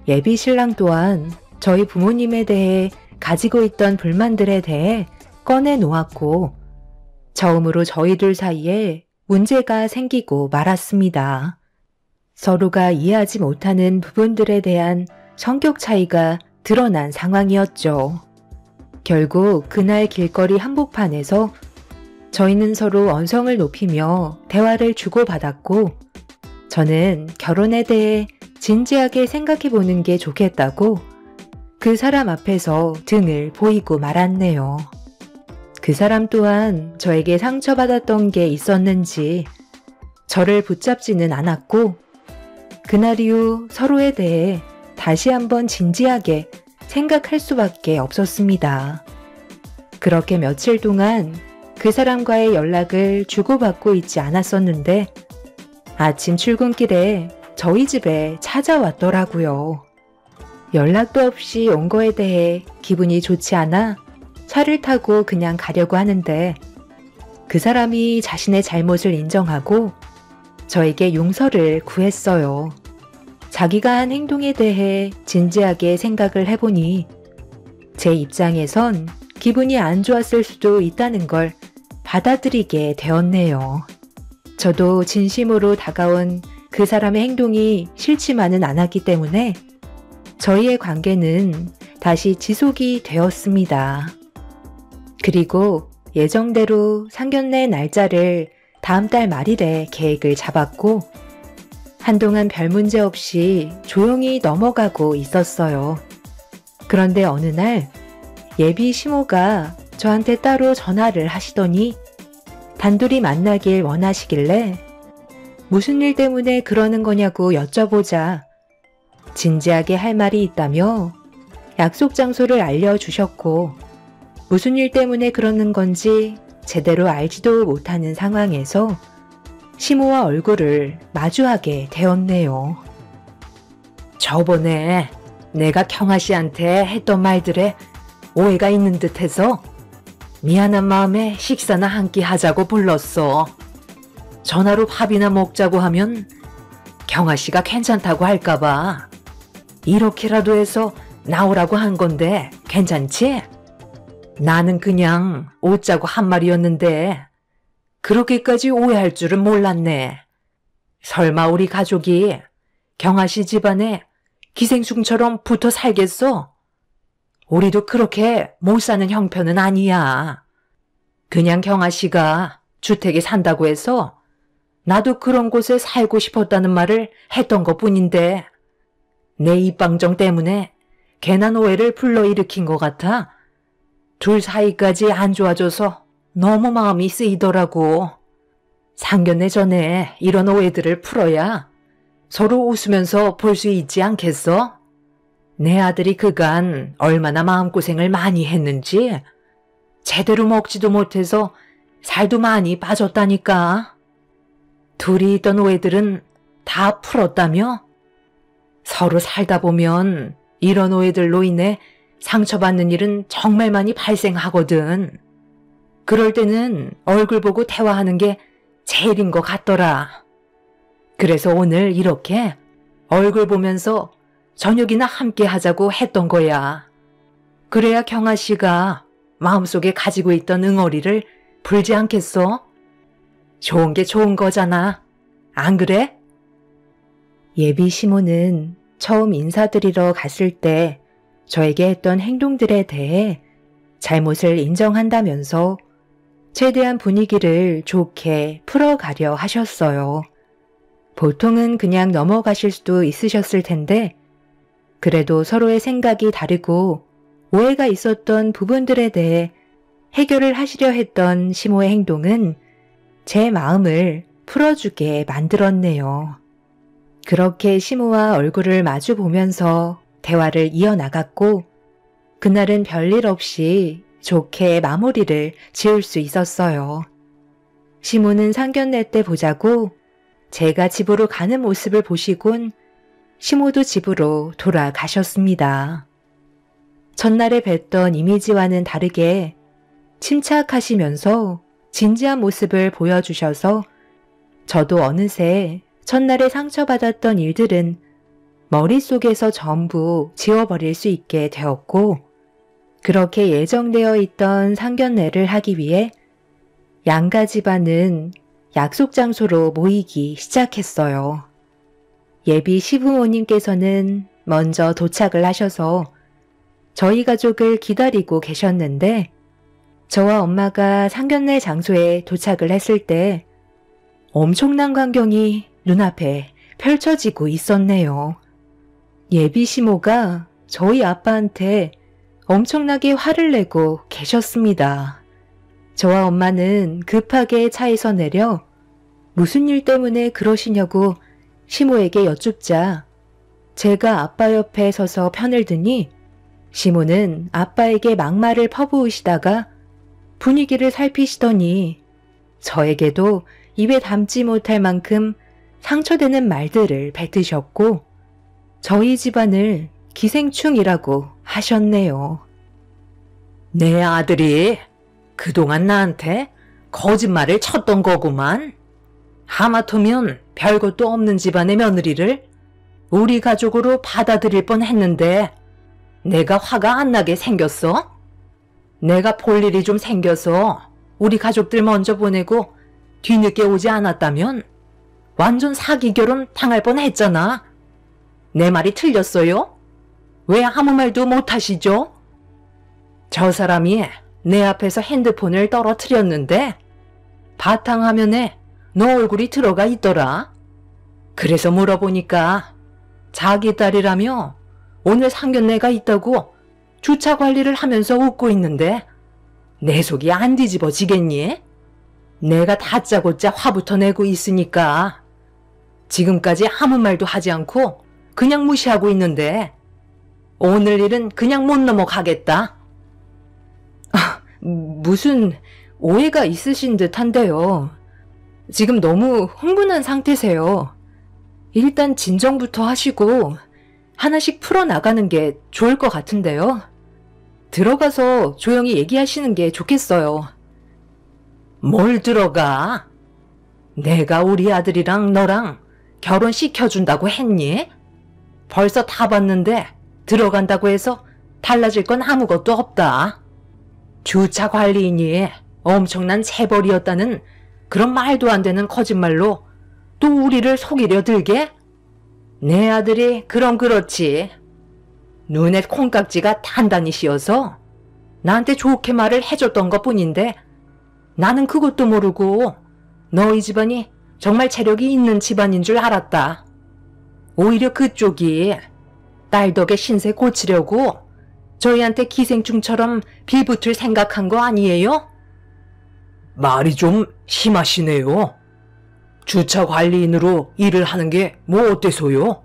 예비 신랑 또한 저희 부모님에 대해 가지고 있던 불만들에 대해 꺼내 놓았고 처음으로 저희들 사이에 문제가 생기고 말았습니다. 서로가 이해하지 못하는 부분들에 대한 성격 차이가 드러난 상황이었죠. 결국 그날 길거리 한복판에서 저희는 서로 언성을 높이며 대화를 주고받았고 저는 결혼에 대해 진지하게 생각해보는 게 좋겠다고 그 사람 앞에서 등을 보이고 말았네요. 그 사람 또한 저에게 상처받았던 게 있었는지 저를 붙잡지는 않았고 그날 이후 서로에 대해 다시 한번 진지하게 생각할 수밖에 없었습니다. 그렇게 며칠 동안 그 사람과의 연락을 주고받고 있지 않았었는데 아침 출근길에 저희 집에 찾아왔더라고요. 연락도 없이 온 거에 대해 기분이 좋지 않아 차를 타고 그냥 가려고 하는데 그 사람이 자신의 잘못을 인정하고 저에게 용서를 구했어요. 자기가 한 행동에 대해 진지하게 생각을 해보니 제 입장에선 기분이 안 좋았을 수도 있다는 걸 받아들이게 되었네요. 저도 진심으로 다가온 그 사람의 행동이 싫지만은 않았기 때문에 저희의 관계는 다시 지속이 되었습니다. 그리고 예정대로 상견례 날짜를 다음 달 말일에 계획을 잡았고 한동안 별 문제 없이 조용히 넘어가고 있었어요. 그런데 어느 날 예비 시모가 저한테 따로 전화를 하시더니 단둘이 만나길 원하시길래 무슨 일 때문에 그러는 거냐고 여쭤보자 진지하게 할 말이 있다며 약속 장소를 알려주셨고 무슨 일 때문에 그러는 건지 제대로 알지도 못하는 상황에서 시모와 얼굴을 마주하게 되었네요. 저번에 내가 경아 씨한테 했던 말들에 오해가 있는 듯해서 미안한 마음에 식사나 한 끼 하자고 불렀어. 전화로 밥이나 먹자고 하면 경아 씨가 괜찮다고 할까봐 이렇게라도 해서 나오라고 한 건데 괜찮지? 나는 그냥 웃자고 한 말이었는데 그렇게까지 오해할 줄은 몰랐네. 설마 우리 가족이 경아 씨 집안에 기생충처럼 붙어 살겠어? 우리도 그렇게 못 사는 형편은 아니야. 그냥 경아 씨가 주택에 산다고 해서 나도 그런 곳에 살고 싶었다는 말을 했던 것뿐인데 내 입방정 때문에 괜한 오해를 불러일으킨 것 같아. 둘 사이까지 안 좋아져서 너무 마음이 쓰이더라고. 상견례 전에 이런 오해들을 풀어야 서로 웃으면서 볼 수 있지 않겠어? 내 아들이 그간 얼마나 마음고생을 많이 했는지 제대로 먹지도 못해서 살도 많이 빠졌다니까. 둘이 있던 오해들은 다 풀었다며? 서로 살다 보면 이런 오해들로 인해 상처받는 일은 정말 많이 발생하거든. 그럴 때는 얼굴 보고 대화하는 게 제일인 것 같더라. 그래서 오늘 이렇게 얼굴 보면서 저녁이나 함께 하자고 했던 거야. 그래야 경아 씨가 마음속에 가지고 있던 응어리를 풀지 않겠어? 좋은 게 좋은 거잖아. 안 그래? 예비 시모는 처음 인사드리러 갔을 때 저에게 했던 행동들에 대해 잘못을 인정한다면서 최대한 분위기를 좋게 풀어가려 하셨어요. 보통은 그냥 넘어가실 수도 있으셨을 텐데 그래도 서로의 생각이 다르고 오해가 있었던 부분들에 대해 해결을 하시려 했던 시모의 행동은 제 마음을 풀어주게 만들었네요. 그렇게 시모와 얼굴을 마주 보면서 대화를 이어나갔고 그날은 별일 없이 좋게 마무리를 지을 수 있었어요. 시모는 상견례 때 보자고 제가 집으로 가는 모습을 보시곤 시모도 집으로 돌아가셨습니다. 첫날에 뵀던 이미지와는 다르게 침착하시면서 진지한 모습을 보여주셔서 저도 어느새 첫날에 상처받았던 일들은 머릿속에서 전부 지워버릴 수 있게 되었고 그렇게 예정되어 있던 상견례를 하기 위해 양가 집안은 약속 장소로 모이기 시작했어요. 예비 시부모님께서는 먼저 도착을 하셔서 저희 가족을 기다리고 계셨는데 저와 엄마가 상견례 장소에 도착을 했을 때 엄청난 광경이 눈앞에 펼쳐지고 있었네요. 예비 시모가 저희 아빠한테 엄청나게 화를 내고 계셨습니다. 저와 엄마는 급하게 차에서 내려 무슨 일 때문에 그러시냐고 시모에게 여쭙자 제가 아빠 옆에 서서 편을 드니 시모는 아빠에게 막말을 퍼부으시다가 분위기를 살피시더니 저에게도 입에 담지 못할 만큼 상처되는 말들을 뱉으셨고 저희 집안을 기생충이라고 하셨네요. 내 아들이 그동안 나한테 거짓말을 쳤던 거구만. 하마터면 별것도 없는 집안의 며느리를 우리 가족으로 받아들일 뻔했는데 내가 화가 안 나게 생겼어? 내가 볼 일이 좀 생겨서 우리 가족들 먼저 보내고 뒤늦게 오지 않았다면 완전 사기 결혼 당할 뻔했잖아. 내 말이 틀렸어요? 왜 아무 말도 못하시죠? 저 사람이 내 앞에서 핸드폰을 떨어뜨렸는데 바탕화면에 너 얼굴이 들어가 있더라. 그래서 물어보니까 자기 딸이라며 오늘 상견례가 있다고 주차 관리를 하면서 웃고 있는데 내 속이 안 뒤집어지겠니? 내가 다짜고짜 화부터 내고 있으니까 지금까지 아무 말도 하지 않고 그냥 무시하고 있는데 오늘 일은 그냥 못 넘어가겠다. 무슨 오해가 있으신 듯한데요. 지금 너무 흥분한 상태세요. 일단 진정부터 하시고 하나씩 풀어나가는 게 좋을 것 같은데요. 들어가서 조용히 얘기하시는 게 좋겠어요. 뭘 들어가? 내가 우리 아들이랑 너랑 결혼시켜준다고 했니? 벌써 다 봤는데 들어간다고 해서 달라질 건 아무것도 없다. 주차 관리인이 엄청난 재벌이었다는 그런 말도 안 되는 거짓말로 또 우리를 속이려 들게? 내 아들이 그럼 그렇지. 눈에 콩깍지가 단단히 씌어서 나한테 좋게 말을 해줬던 것뿐인데 나는 그것도 모르고 너희 집안이 정말 체력이 있는 집안인 줄 알았다. 오히려 그쪽이 딸 덕에 신세 고치려고 저희한테 기생충처럼 빌붙을 생각한 거 아니에요? 말이 좀 심하시네요. 주차 관리인으로 일을 하는 게 뭐 어때서요?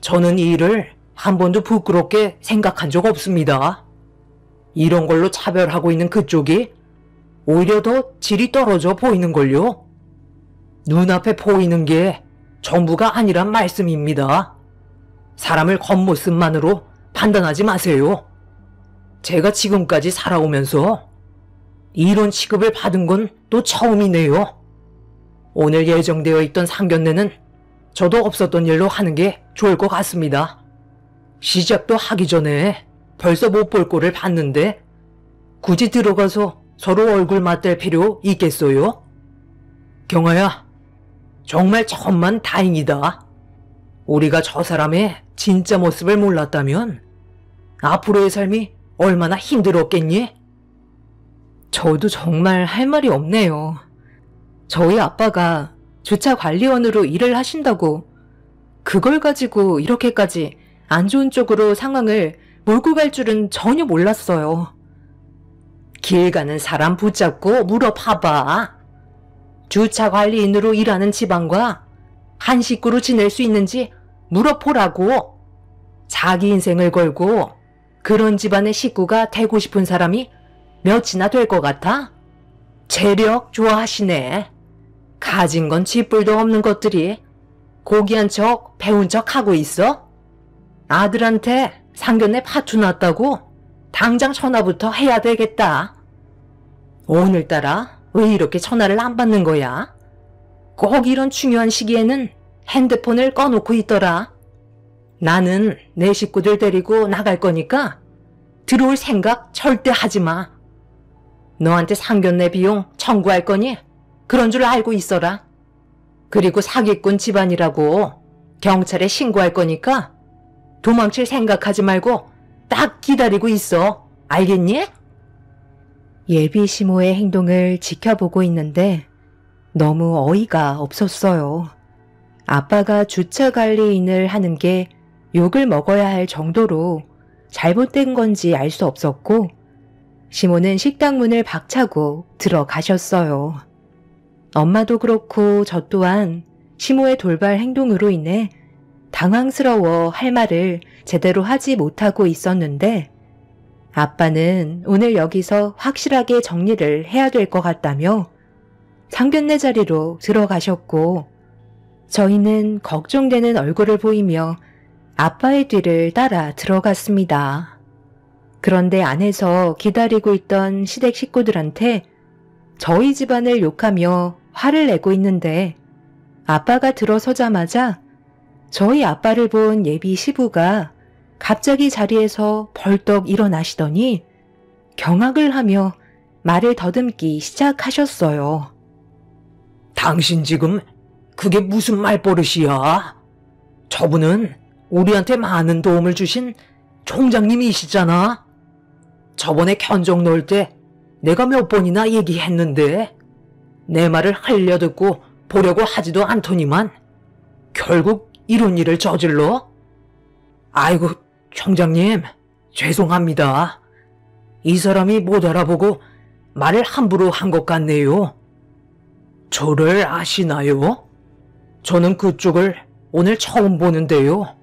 저는 이 일을 한 번도 부끄럽게 생각한 적 없습니다. 이런 걸로 차별하고 있는 그쪽이 오히려 더 질이 떨어져 보이는걸요. 눈앞에 보이는 게 전부가 아니란 말씀입니다. 사람을 겉모습만으로 판단하지 마세요. 제가 지금까지 살아오면서 이런 취급을 받은 건 또 처음이네요. 오늘 예정되어 있던 상견례는 저도 없었던 일로 하는 게 좋을 것 같습니다. 시작도 하기 전에 벌써 못 볼 꼴을 봤는데 굳이 들어가서 서로 얼굴 맞댈 필요 있겠어요? 경아야, 정말 천만 다행이다. 우리가 저 사람의 진짜 모습을 몰랐다면 앞으로의 삶이 얼마나 힘들었겠니? 저도 정말 할 말이 없네요. 저희 아빠가 주차 관리원으로 일을 하신다고 그걸 가지고 이렇게까지 안 좋은 쪽으로 상황을 몰고 갈 줄은 전혀 몰랐어요. 길 가는 사람 붙잡고 물어봐봐. 주차 관리인으로 일하는 집안과 한 식구로 지낼 수 있는지 물어보라고. 자기 인생을 걸고 그런 집안의 식구가 되고 싶은 사람이 몇이나 될 것 같아? 재력 좋아하시네. 가진 건 쥐뿔도 없는 것들이 고귀한 척 배운 척 하고 있어? 아들한테 상견례 파투 났다고? 당장 전화부터 해야 되겠다. 오늘따라 왜 이렇게 전화를 안 받는 거야? 꼭 이런 중요한 시기에는 핸드폰을 꺼놓고 있더라. 나는 내 식구들 데리고 나갈 거니까 들어올 생각 절대 하지 마. 너한테 상견례 비용 청구할 거니 그런 줄 알고 있어라. 그리고 사기꾼 집안이라고 경찰에 신고할 거니까 도망칠 생각하지 말고 딱 기다리고 있어. 알겠니? 예비 시모의 행동을 지켜보고 있는데 너무 어이가 없었어요. 아빠가 주차 관리인을 하는 게 욕을 먹어야 할 정도로 잘못된 건지 알 수 없었고 시모는 식당 문을 박차고 들어가셨어요. 엄마도 그렇고 저 또한 시모의 돌발 행동으로 인해 당황스러워 할 말을 제대로 하지 못하고 있었는데 아빠는 오늘 여기서 확실하게 정리를 해야 될 것 같다며 상견례 자리로 들어가셨고 저희는 걱정되는 얼굴을 보이며 아빠의 뒤를 따라 들어갔습니다. 그런데 안에서 기다리고 있던 시댁 식구들한테 저희 집안을 욕하며 화를 내고 있는데 아빠가 들어서자마자 저희 아빠를 본 예비 시부가 갑자기 자리에서 벌떡 일어나시더니 경악을 하며 말을 더듬기 시작하셨어요. 당신 지금 그게 무슨 말버릇이야? 저분은 우리한테 많은 도움을 주신 총장님이시잖아. 저번에 견적 넣을 때 내가 몇 번이나 얘기했는데 내 말을 흘려듣고 보려고 하지도 않더니만 결국 이런 일을 저질러? 아이고, 총장님, 죄송합니다. 이 사람이 못 알아보고 말을 함부로 한 것 같네요. 저를 아시나요? 저는 그쪽을 오늘 처음 보는데요.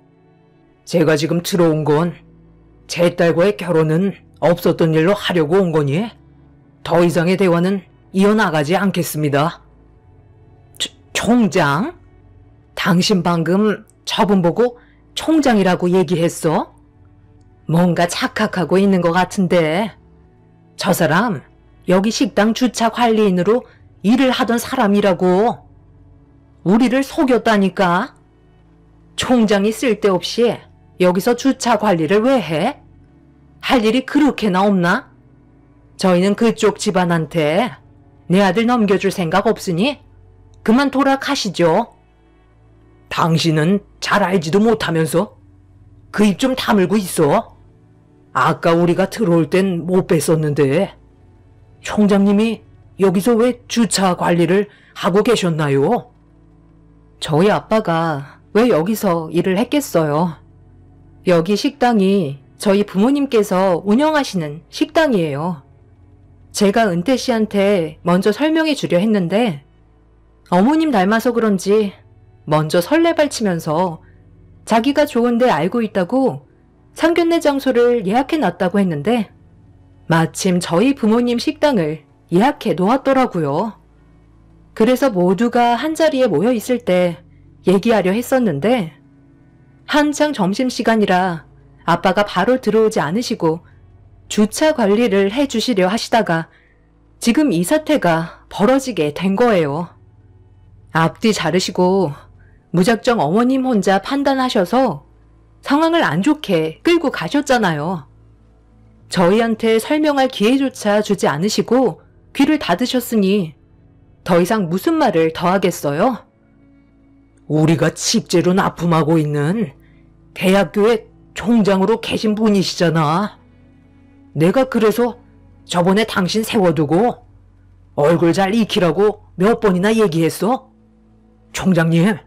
제가 지금 들어온 건 제 딸과의 결혼은 없었던 일로 하려고 온 거니 더 이상의 대화는 이어나가지 않겠습니다. 총장? 당신 방금 저분 보고 총장이라고 얘기했어? 뭔가 착각하고 있는 것 같은데. 저 사람 여기 식당 주차 관리인으로 일을 하던 사람이라고. 우리를 속였다니까. 총장이 쓸데없이 여기서 주차 관리를 왜 해? 할 일이 그렇게나 없나? 저희는 그쪽 집안한테 내 아들 넘겨줄 생각 없으니 그만 돌아가시죠. 당신은 잘 알지도 못하면서 그 입 좀 다물고 있어. 아까 우리가 들어올 땐 못 뵀었는데 총장님이 여기서 왜 주차 관리를 하고 계셨나요? 저희 아빠가 왜 여기서 일을 했겠어요? 여기 식당이 저희 부모님께서 운영하시는 식당이에요. 제가 은태 씨한테 먼저 설명해 주려 했는데 어머님 닮아서 그런지 먼저 설레발치면서 자기가 좋은데 알고 있다고 상견례 장소를 예약해 놨다고 했는데 마침 저희 부모님 식당을 예약해 놓았더라고요. 그래서 모두가 한자리에 모여 있을 때 얘기하려 했었는데 한창 점심시간이라 아빠가 바로 들어오지 않으시고 주차 관리를 해주시려 하시다가 지금 이 사태가 벌어지게 된 거예요. 앞뒤 자르시고 무작정 어머님 혼자 판단하셔서 상황을 안 좋게 끌고 가셨잖아요. 저희한테 설명할 기회조차 주지 않으시고 귀를 닫으셨으니 더 이상 무슨 말을 더 하겠어요? 우리가 식재로 납품하고 있는 대학교의 총장으로 계신 분이시잖아. 내가 그래서 저번에 당신 세워두고 얼굴 잘 익히라고 몇 번이나 얘기했어? 총장님,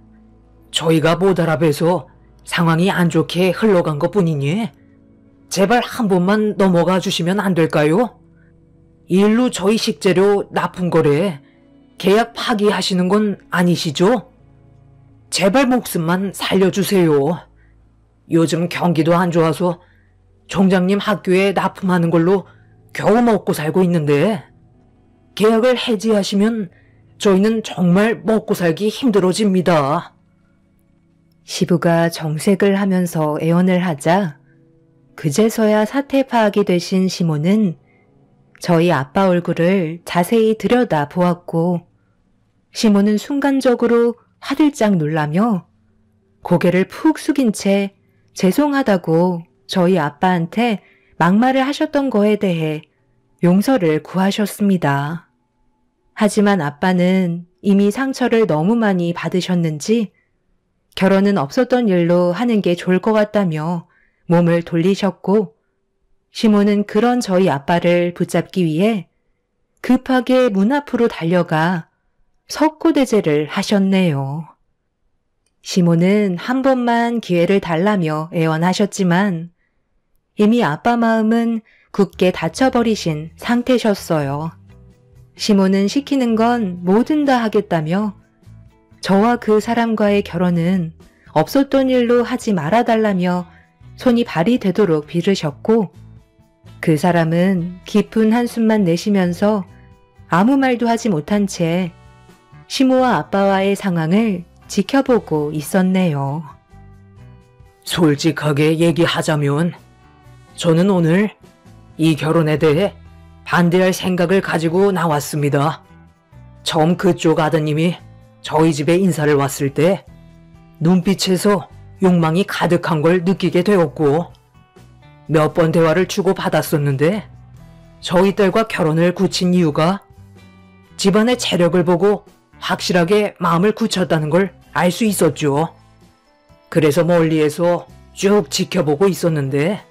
저희가 못 알아뵈서 상황이 안 좋게 흘러간 것 뿐이니 제발 한 번만 넘어가 주시면 안 될까요? 일로 저희 식재료 납품 거래 계약 파기하시는 건 아니시죠? 제발 목숨만 살려주세요. 요즘 경기도 안 좋아서 총장님 학교에 납품하는 걸로 겨우 먹고 살고 있는데 계약을 해지하시면 저희는 정말 먹고 살기 힘들어집니다. 시부가 정색을 하면서 애원을 하자 그제서야 사태 파악이 되신 시모는 저희 아빠 얼굴을 자세히 들여다 보았고 시모는 순간적으로 화들짝 놀라며 고개를 푹 숙인 채 죄송하다고 저희 아빠한테 막말을 하셨던 거에 대해 용서를 구하셨습니다. 하지만 아빠는 이미 상처를 너무 많이 받으셨는지 결혼은 없었던 일로 하는 게 좋을 것 같다며 몸을 돌리셨고 시모는 그런 저희 아빠를 붙잡기 위해 급하게 문 앞으로 달려가 석고대죄를 하셨네요. 시모는 한 번만 기회를 달라며 애원하셨지만 이미 아빠 마음은 굳게 닫혀버리신 상태셨어요. 시모는 시키는 건 뭐든 다 하겠다며 저와 그 사람과의 결혼은 없었던 일로 하지 말아달라며 손이 발이 되도록 빌으셨고 그 사람은 깊은 한숨만 내쉬면서 아무 말도 하지 못한 채 시모와 아빠와의 상황을 지켜보고 있었네요. 솔직하게 얘기하자면 저는 오늘 이 결혼에 대해 반대할 생각을 가지고 나왔습니다. 처음 그쪽 아드님이 저희 집에 인사를 왔을 때 눈빛에서 욕망이 가득한 걸 느끼게 되었고 몇 번 대화를 주고받았었는데 저희 딸과 결혼을 굳힌 이유가 집안의 체력을 보고 확실하게 마음을 굳혔다는 걸 알 수 있었죠. 그래서 멀리에서 쭉 지켜보고 있었는데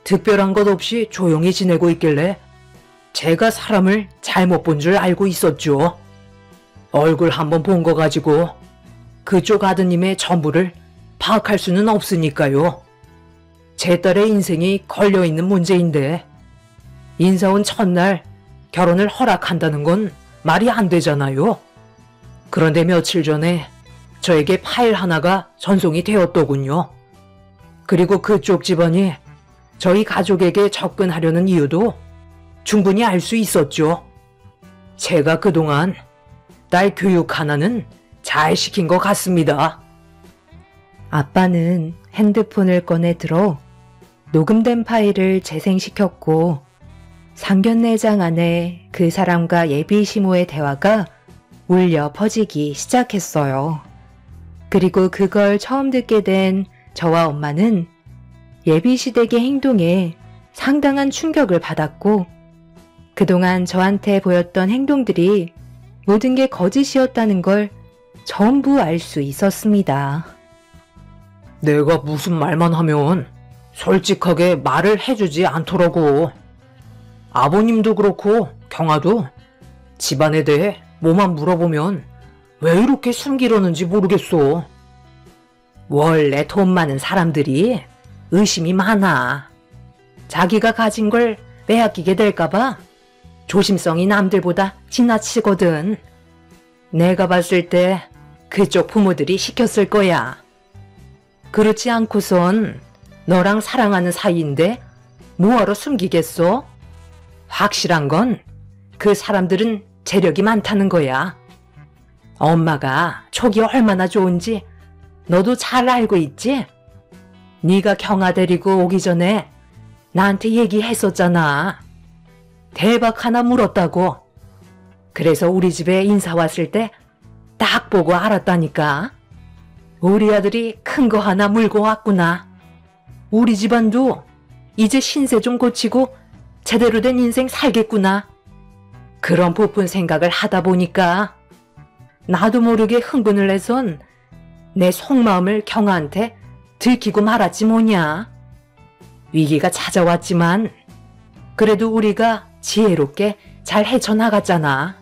특별한 것 없이 조용히 지내고 있길래 제가 사람을 잘못 본 줄 알고 있었죠. 얼굴 한번 본 거 가지고 그쪽 아드님의 전부를 파악할 수는 없으니까요. 제 딸의 인생이 걸려있는 문제인데 인사 온 첫날 결혼을 허락한다는 건 말이 안 되잖아요. 그런데 며칠 전에 저에게 파일 하나가 전송이 되었더군요. 그리고 그쪽 집안이 저희 가족에게 접근하려는 이유도 충분히 알 수 있었죠. 제가 그동안 딸 교육 하나는 잘 시킨 것 같습니다. 아빠는 핸드폰을 꺼내 들어 녹음된 파일을 재생시켰고 상견례장 안에 그 사람과 예비 시모의 대화가 울려 퍼지기 시작했어요. 그리고 그걸 처음 듣게 된 저와 엄마는 예비 시댁의 행동에 상당한 충격을 받았고 그동안 저한테 보였던 행동들이 모든 게 거짓이었다는 걸 전부 알 수 있었습니다. 내가 무슨 말만 하면 솔직하게 말을 해주지 않더라고. 아버님도 그렇고 경아도 집안에 대해 뭐만 물어보면 왜 이렇게 숨기려는지 모르겠어. 원래 돈 많은 사람들이 의심이 많아. 자기가 가진 걸 빼앗기게 될까봐 조심성이 남들보다 지나치거든. 내가 봤을 때 그쪽 부모들이 시켰을 거야. 그렇지 않고선 너랑 사랑하는 사이인데 뭐하러 숨기겠어? 확실한 건 그 사람들은 재력이 많다는 거야. 엄마가 촉이 얼마나 좋은지 너도 잘 알고 있지? 네가 경아 데리고 오기 전에 나한테 얘기했었잖아. 대박 하나 물었다고. 그래서 우리 집에 인사 왔을 때 딱 보고 알았다니까. 우리 아들이 큰 거 하나 물고 왔구나. 우리 집안도 이제 신세 좀 고치고 제대로 된 인생 살겠구나. 그런 부푼 생각을 하다 보니까 나도 모르게 흥분을 해선 내 속마음을 경아한테 들키고 말았지 뭐냐. 위기가 찾아왔지만 그래도 우리가 지혜롭게 잘 헤쳐나갔잖아.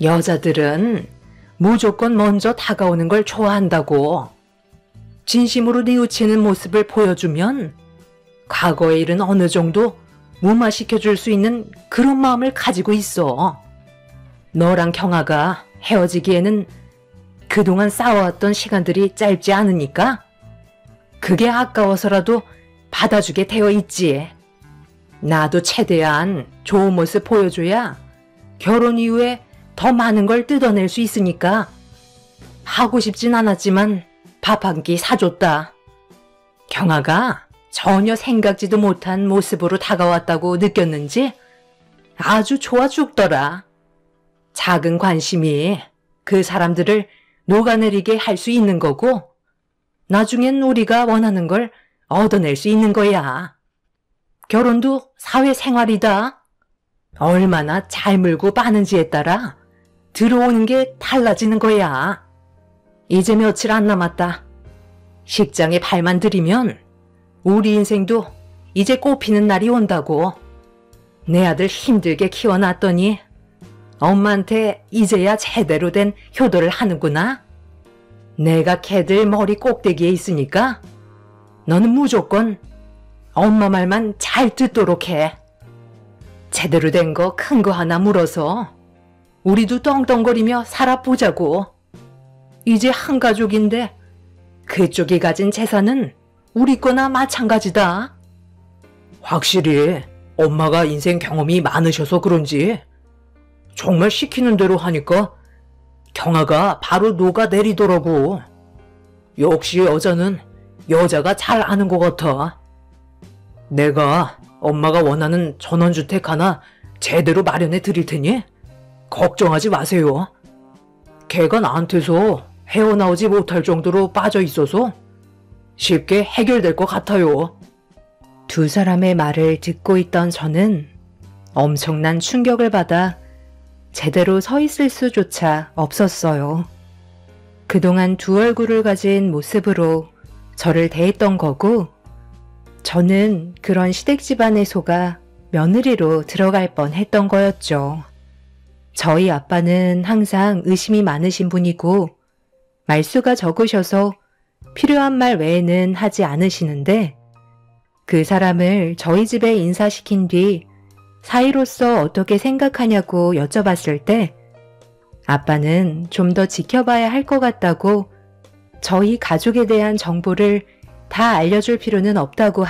여자들은 무조건 먼저 다가오는 걸 좋아한다고. 진심으로 뉘우치는 모습을 보여주면 과거의 일은 어느 정도 무마시켜줄 수 있는 그런 마음을 가지고 있어. 너랑 경아가 헤어지기에는 그동안 싸워왔던 시간들이 짧지 않으니까 그게 아까워서라도 받아주게 되어 있지. 나도 최대한 좋은 모습 보여줘야 결혼 이후에 더 많은 걸 뜯어낼 수 있으니까 하고 싶진 않았지만 밥 한 끼 사줬다. 경아가 전혀 생각지도 못한 모습으로 다가왔다고 느꼈는지 아주 좋아 죽더라. 작은 관심이 그 사람들을 녹아내리게 할 수 있는 거고 나중엔 우리가 원하는 걸 얻어낼 수 있는 거야. 결혼도 사회생활이다. 얼마나 잘 물고 빠는지에 따라 들어오는 게 달라지는 거야. 이제 며칠 안 남았다. 식장에 발만 들이면 우리 인생도 이제 꽃피는 날이 온다고. 내 아들 힘들게 키워놨더니 엄마한테 이제야 제대로 된 효도를 하는구나. 내가 걔들 머리 꼭대기에 있으니까 너는 무조건 엄마 말만 잘 듣도록 해. 제대로 된 거 큰 거 하나 물어서 우리도 떵떵거리며 살아보자고. 이제 한 가족인데 그쪽이 가진 재산은 우리 거나 마찬가지다. 확실히 엄마가 인생 경험이 많으셔서 그런지 정말 시키는 대로 하니까 경아가 바로 녹아내리더라고. 역시 여자는 여자가 잘 아는 것 같아. 내가 엄마가 원하는 전원주택 하나 제대로 마련해 드릴 테니 걱정하지 마세요. 걔가 나한테서 헤어나오지 못할 정도로 빠져 있어서 쉽게 해결될 것 같아요. 두 사람의 말을 듣고 있던 저는 엄청난 충격을 받아 제대로 서 있을 수조차 없었어요. 그동안 두 얼굴을 가진 모습으로 저를 대했던 거고 저는 그런 시댁 집안에 속아 며느리로 들어갈 뻔했던 거였죠. 저희 아빠는 항상 의심이 많으신 분이고 말수가 적으셔서 필요한 말 외에는 하지 않으시는데 그 사람을 저희 집에 인사시킨 뒤 사이로서 어떻게 생각하냐고 여쭤봤을 때 아빠는 좀 더 지켜봐야 할 것 같다고 저희 가족에 대한 정보를 다 알려줄 필요는 없다고